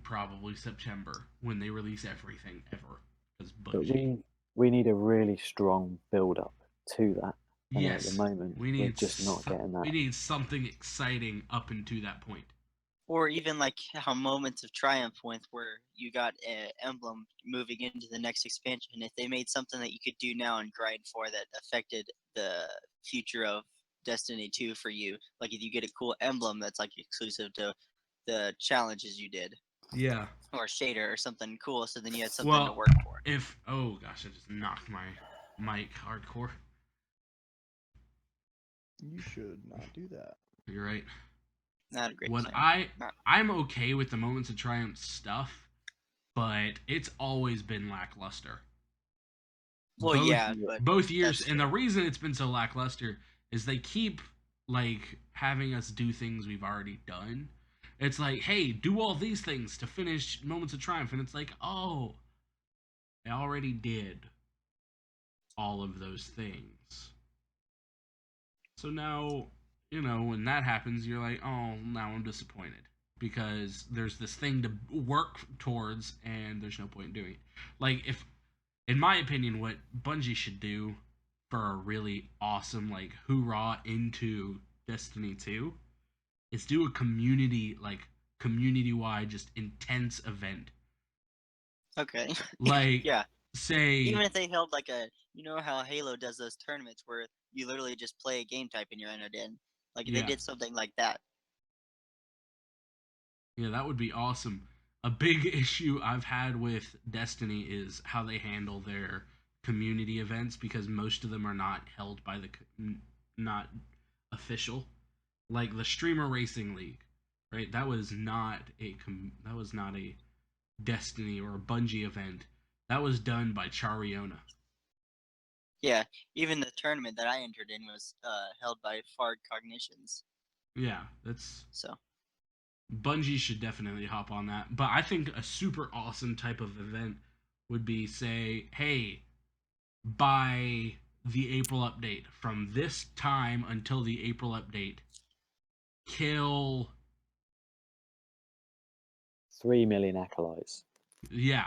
probably September when they release everything ever. Because But Bungie. we need a really strong build up to that. And at the Yes, moment, we're just not getting that. we need something exciting up into that point. Or even like how Moments of Triumph went, where you got an emblem moving into the next expansion. If they made something that you could do now and grind for that affected the future of Destiny 2 for you, like if you get a cool emblem that's like exclusive to the challenges you did, Yeah. or shader or something cool, so then you had something to Well, work for. oh gosh, I just knocked my mic hardcore. You should not do that. You're right. Not a great What thing. I'm okay with the Moments of Triumph stuff, but it's always been lackluster. Well, both, yeah, but both years, that's and the reason it's been so lackluster is they keep like having us do things we've already done. It's like, hey, do all these things to finish Moments of Triumph, and it's like, oh, I already did all of those things. So now, when that happens, you're like, oh, now I'm disappointed because there's this thing to work towards, and there's no point in doing it. Like, if, in my opinion, what Bungie should do for a really awesome, like, hoorah into Destiny 2 is do a community-wide, just intense event. okay. Like, yeah. say, Even if they held like how Halo does those tournaments where you literally just play a game type and you're entered in. Like if they did something like that. Yeah, that would be awesome. A big issue I've had with Destiny is how they handle their community events because most of them are not held by not official. Like the Streamer Racing League, right? That was not a Destiny or a Bungie event. That was done by Chariona. Yeah, even the tournament that I entered in was held by Fard Cognitions. Yeah, that's so. Bungie should definitely hop on that. But I think a super awesome type of event would be say, hey, by the April update, from this time until the April update, kill 3 million acolytes. Yeah.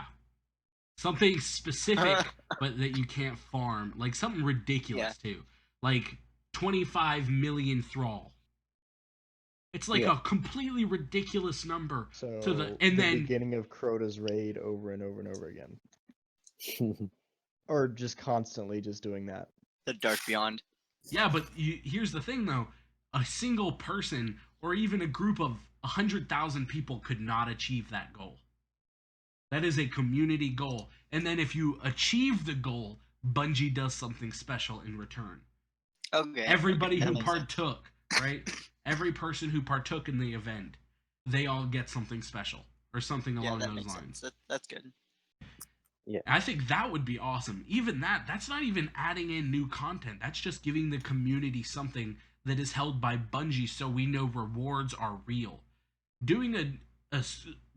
Something specific but that you can't farm. Like something ridiculous too. Like 25 million thrall. It's like a completely ridiculous number. So the beginning of Crota's raid over and over and over again. Or just constantly just doing that. The Dark Beyond. Yeah, but here's the thing though. A single person or even a group of 100,000 people could not achieve that goal. That is a community goal. And then if you achieve the goal, Bungie does something special in return. Okay. Everybody who partook, right? Every person who partook in the event, they all get something special or something along those lines. That's good. Yeah. I think that would be awesome. Even that's not even adding in new content. That's just giving the community something that is held by Bungie so we know rewards are real. Doing a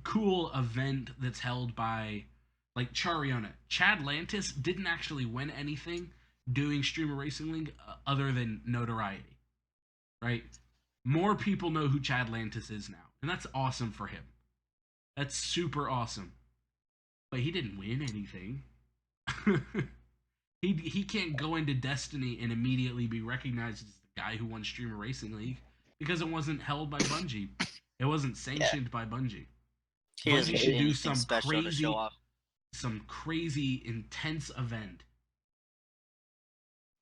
cool event that's held by like Chariona. Chad Lantis didn't actually win anything doing Streamer Racing League other than notoriety. Right? More people know who Chad Lantis is now. And that's awesome for him. That's super awesome. But he didn't win anything. he can't go into Destiny and immediately be recognized as the guy who won Streamer Racing League because it wasn't held by Bungie. It wasn't sanctioned by Bungie. Bungie should do some crazy intense event.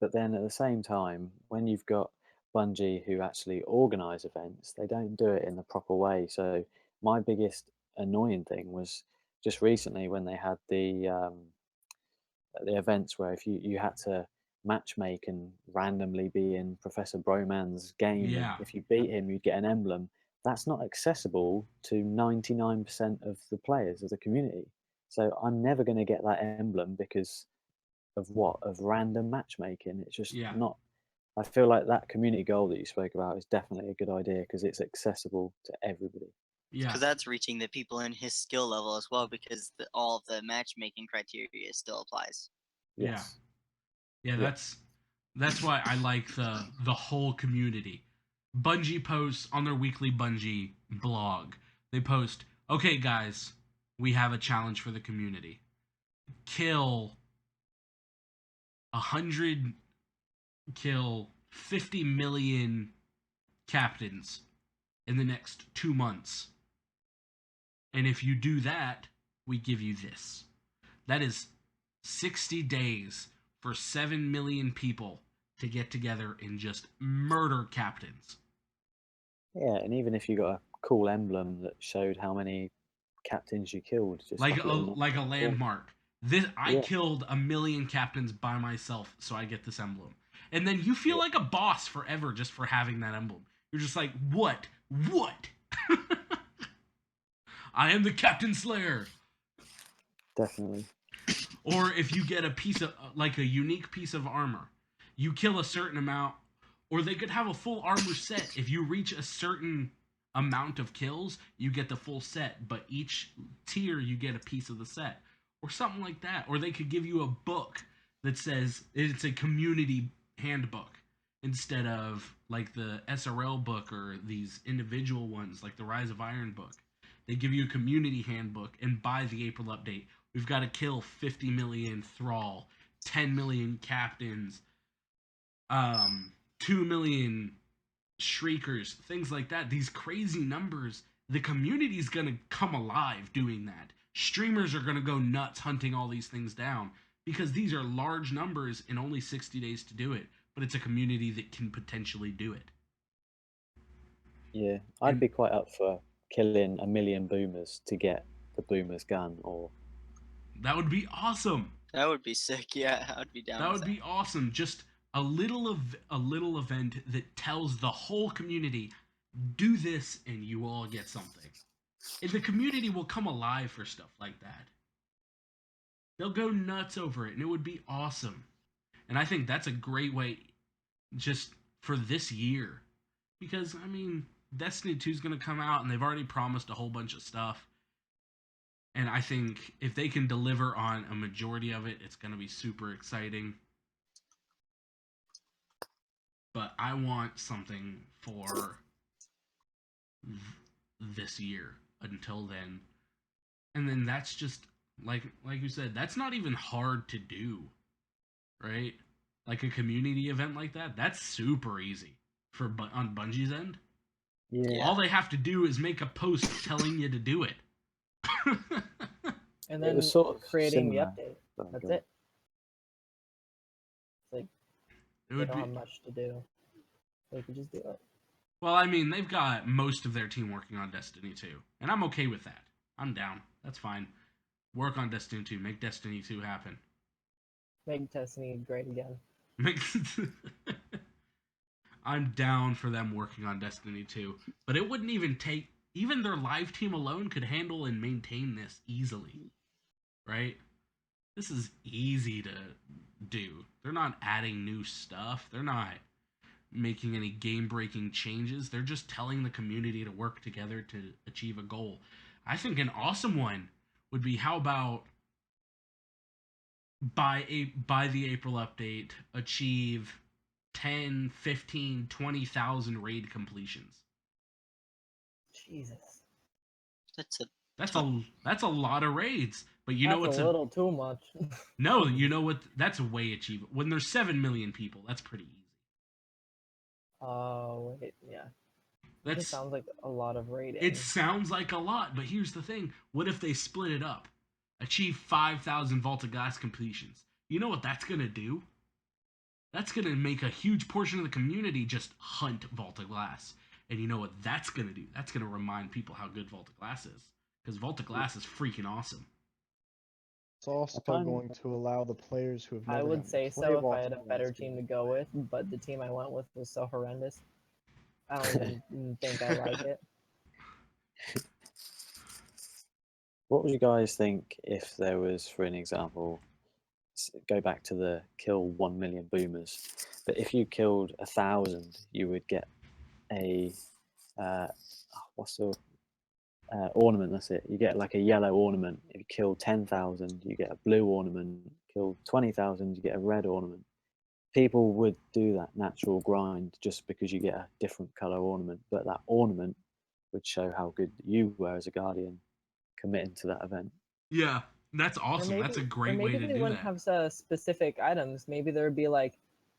But then at the same time, when you've got Bungie who actually organise events, they don't do it in the proper way. So my biggest annoying thing was just recently when they had the events where if you had to matchmake and randomly be in Professor Broman's game, and if you beat him, you'd get an emblem. That's not accessible to 99% of the players of the community. So I'm never going to get that emblem because of random matchmaking. It's just not. I feel like that community goal that you spoke about is definitely a good idea because it's accessible to everybody. Yeah, because that's reaching the people in his skill level as well, because all of the matchmaking criteria still applies. Yes. Yeah, that's why I like the whole community. Bungie posts on their weekly Bungie blog. They post, okay, guys, we have a challenge for the community. Kill 100, kill 50 million captains in the next 2 months. And if you do that, we give you this. That is 60 days for 7 million people to get together and just murder captains. Yeah, and even if you got a cool emblem that showed how many captains you killed, just Like little a mark. landmark. This I Yeah. killed 1 million captains by myself, so I get this emblem. And then you feel Yeah. like a boss forever just for having that emblem. You're just like, what? I am the Captain Slayer. Definitely. Or if you get a piece of, like a unique piece of armor, you kill a certain amount, or they could have a full armor set. If you reach a certain amount of kills, you get the full set, but each tier you get a piece of the set, or something like that. Or they could give you a book that says it's a community handbook instead of like the SRL book or these individual ones like the Rise of Iron book. They give you a community handbook, and by the April update, we've got to kill 50 million Thrall, 10 million captains, 2 million Shriekers, things like that. These crazy numbers. The community's going to come alive doing that. Streamers are going to go nuts hunting all these things down because these are large numbers in only 60 days to do it. But it's a community that can potentially do it. Yeah, I'd And- be quite up for killing 1 million boomers to get the boomer's gun, or That would be awesome. That would be sick. Yeah, I would be down. That with would be awesome. Just a little event that tells the whole community, do this and you all get something. And the community will come alive for stuff like that. They'll go nuts over it and it would be awesome. And I think that's a great way just for this year. Because I mean, Destiny 2 is going to come out and they've already promised a whole bunch of stuff. And I think if they can deliver on a majority of it, it's going to be super exciting. But I want something for this year until then. And then that's just like you said, that's not even hard to do, right? Like a community event like that, that's super easy for on Bungie's end. yeah, All they have to do is make a post telling you to do it. And it then was sort of creating the similar. update. Sorry, That's go on. it. It's like It they would don't be have much to do. They could just do it. well, I mean, they've got most of their team working on Destiny 2, and I'm okay with that. I'm down. That's fine. Work on Destiny 2. Make Destiny 2 happen. Make Destiny great again. Make I'm down for them working on Destiny 2, but it wouldn't even take even their live team alone could handle and maintain this easily. Right? This is easy to do. They're not adding new stuff. They're not making any game-breaking changes. They're just telling the community to work together to achieve a goal. I think an awesome one would be how about by the April update achieve 10, 15, 20,000 raid completions. Jesus. That's a lot of raids. But you know That's what's a little too much. no, you know what? That's way achievable. When there's 7 million people, that's pretty easy. Oh wait, yeah. It That's just sounds like a lot of raiding. It sounds like a lot, but here's the thing. What if they split it up? Achieve 5,000 Vault of Glass completions. You know what that's going to do? That's going to make a huge portion of the community just hunt Vault of Glass. And you know what that's going to do? That's going to remind people how good Vault of Glass is. Because Vault of Glass is freaking awesome. It's also find- going to allow the players who have never I would gotten to say play so if Vault I had a of better Glass team to game. go with, but the team I went with was so horrendous. I don't even think I like it. What would you guys think if there was, for an example, go back to the kill 1 million boomers, but if you killed 1,000, you would get a what's the ornament? That's it. You get like a yellow ornament. If you kill 10,000, you get a blue ornament. Kill 20,000, you get a red ornament. people would do that natural grind just because you get a different color ornament, but that ornament would show how good you were as a guardian committing to that event. Yeah, that's awesome. That's a Or great way maybe to they do wouldn't that. have specific items. Maybe there would be like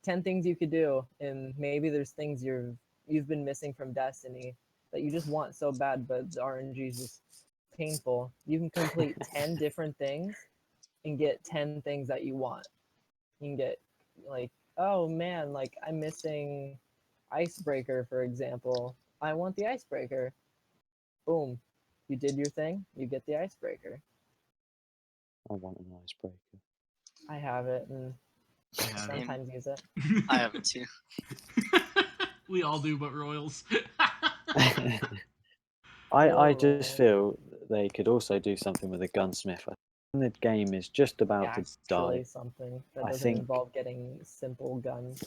10 things you could do, and maybe there's things you've been missing from Destiny that you just want so bad, but the RNG is just painful. You can complete 10 different things and get 10 things that you want. You can get like, oh man, like I'm missing icebreaker, for example. I want the icebreaker. Boom. You did your thing, you get the icebreaker. I want an icebreaker. I have it and I have it. sometimes use it. I have it too. We all do, but Royals. I Or just feel they could also do something with a gunsmith. When the game is just about to die, actually something that I doesn't think- involve getting simple guns.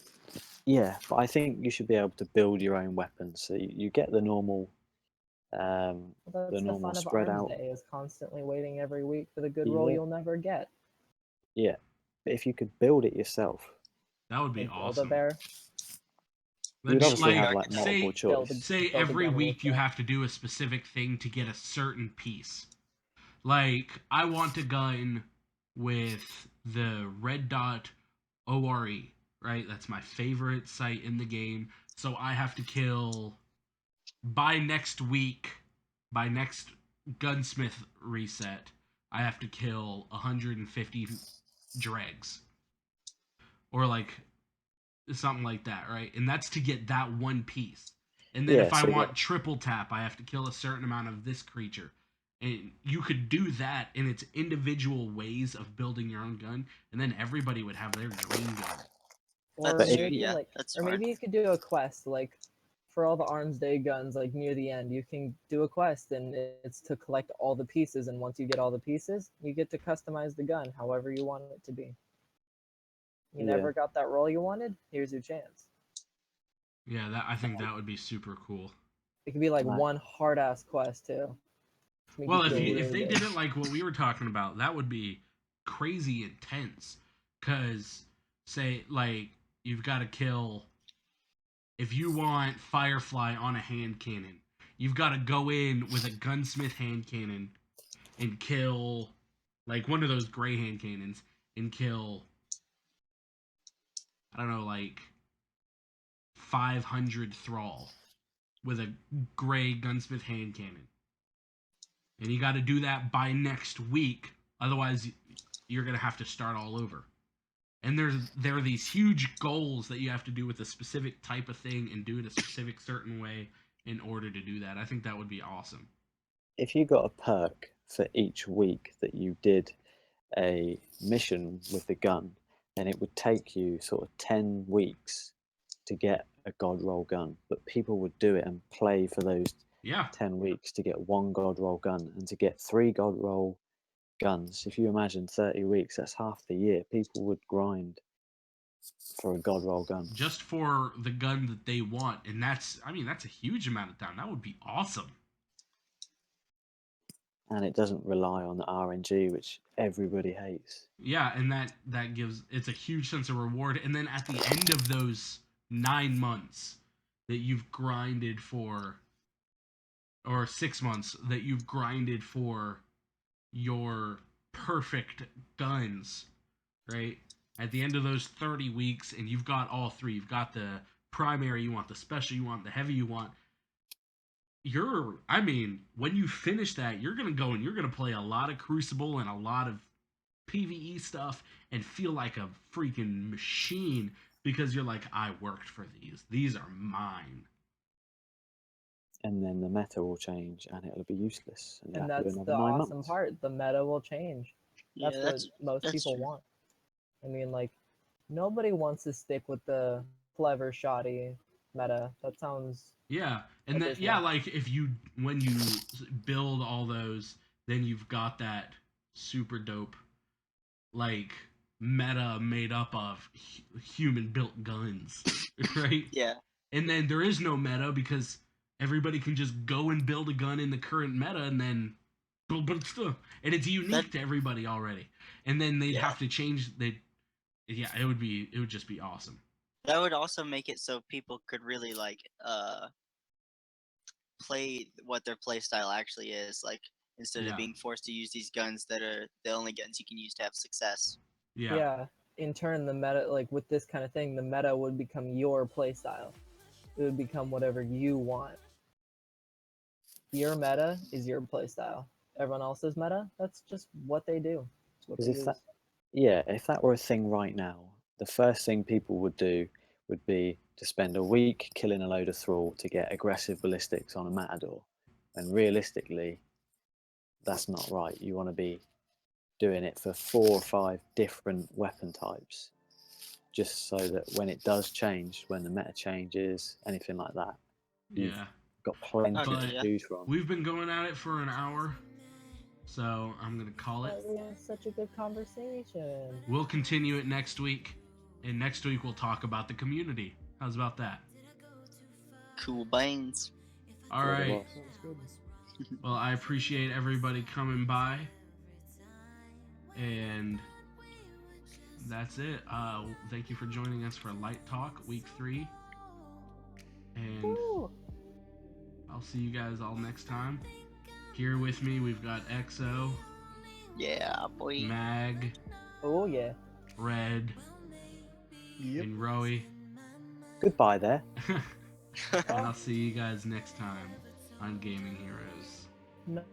yeah, but I think you should be able to build your own weapons. So you get the normal, Well, that's the normal fun of spread Arms out. Day, is constantly waiting every week for the good roll Yeah. you'll never get. Yeah, but if you could build it yourself, That would be Like awesome. Build-A-Bear. you'd That'd be obviously have like, like multiple say build a- choice. say build a every gun with week you that. have to do a specific thing to get a certain piece. Like, I want a gun with the red dot ORE, right? That's my favorite sight in the game. So I have to kill by next week, by next gunsmith reset, I have to kill 150 dregs. Or like something like that, right? And that's to get that one piece. And then Yeah, if I so want triple tap, I have to kill a certain amount of this creature. And you could do that in its individual ways of building your own gun, and then everybody would have their dream gun. Or That's true, maybe yeah, like, that's or smart. maybe you could do a quest like for all the Arms Day guns. Like near the end, you can do a quest, and it's to collect all the pieces. And once you get all the pieces, you get to customize the gun however you want it to be. You Yeah. never got that roll you wanted? Here's your chance. Yeah, I think that would be super cool. It could be like Right. one hard ass quest too. To make Well, feel if really they good. did it like what we were talking about, that would be crazy intense. Cause say like you've got to kill. If you want Firefly on a hand cannon, you've got to go in with a gunsmith hand cannon and kill like one of those gray hand cannons and kill, I don't know, like 500 thrall with a gray gunsmith hand cannon. And you got to do that by next week, otherwise you're going to have to start all over. And there are these huge goals that you have to do with a specific type of thing and do it a specific certain way in order to do that. I think that would be awesome. If you got a perk for each week that you did a mission with the gun, then it would take you sort of 10 weeks to get a god roll gun. But people would do it and play for those Yeah. 10 weeks to get one god roll gun, and to get 3 god roll guns. If you imagine 30 weeks, that's half the year. People would grind for a god roll gun. Just for the gun that they want. And that's a huge amount of time. That would be awesome. And it doesn't rely on the RNG, which everybody hates. Yeah, and that gives it's a huge sense of reward. And then at the end of those 9 months that you've grinded for, or 6 months that you've grinded for your perfect guns, right? At the end of those 30 weeks, and you've got all three. You've got the primary you want, the special you want, the heavy you want. When you finish that, you're going to go and you're going to play a lot of Crucible and a lot of PvE stuff and feel like a freaking machine because you're like, I worked for these. These are mine. And then the meta will change and it'll be useless. And, And you'll have to that's do the another 9 awesome months. part. The meta will change. Yeah, That's what most that's people true. want. I mean, like, nobody wants to stick with the clever, shoddy meta. That sounds Yeah, and then abysmal. like if you when you build all those, then you've got that super dope like meta made up of human built guns, right? Yeah. And then there is no meta because everybody can just go and build a gun in the current meta and then and it's unique to everybody already. And then they'd Yeah. have to change yeah, it would just be awesome. That would also make it so people could really like play what their play style actually is, like instead Yeah. of being forced to use these guns that are the only guns you can use to have success. Yeah. Yeah. In turn, the meta, like with this kind of thing, the meta would become your playstyle. It would become whatever you want. Your meta is your playstyle. Everyone else's meta, that's just what they do. It's what Because they if use. that, yeah, if that were a thing right now, the first thing people would do would be to spend a week killing a load of thrall to get aggressive ballistics on a matador. And realistically, that's not right. You want to be doing it for 4 or 5 different weapon types, just so that when it does change, when the meta changes, anything like that, you've Yeah. got plenty Okay, to yeah. choose from. We've been going at it for an hour, so I'm gonna call it. But we had such a good conversation. We'll continue it next week, and next week we'll talk about the community. How's about that? Cool beans. All What it right. was. Sounds good. Well, I appreciate everybody coming by, and that's it. Thank you for joining us for Light Talk Week 3, and Woo! I'll see you guys all next time. Here with me, we've got EXO, Yeah, boy. Mag, Oh yeah. Red, Yep. and Roey. Goodbye there. And I'll see you guys next time on Gaming Heroes. No.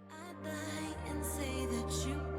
I'd lie and say that you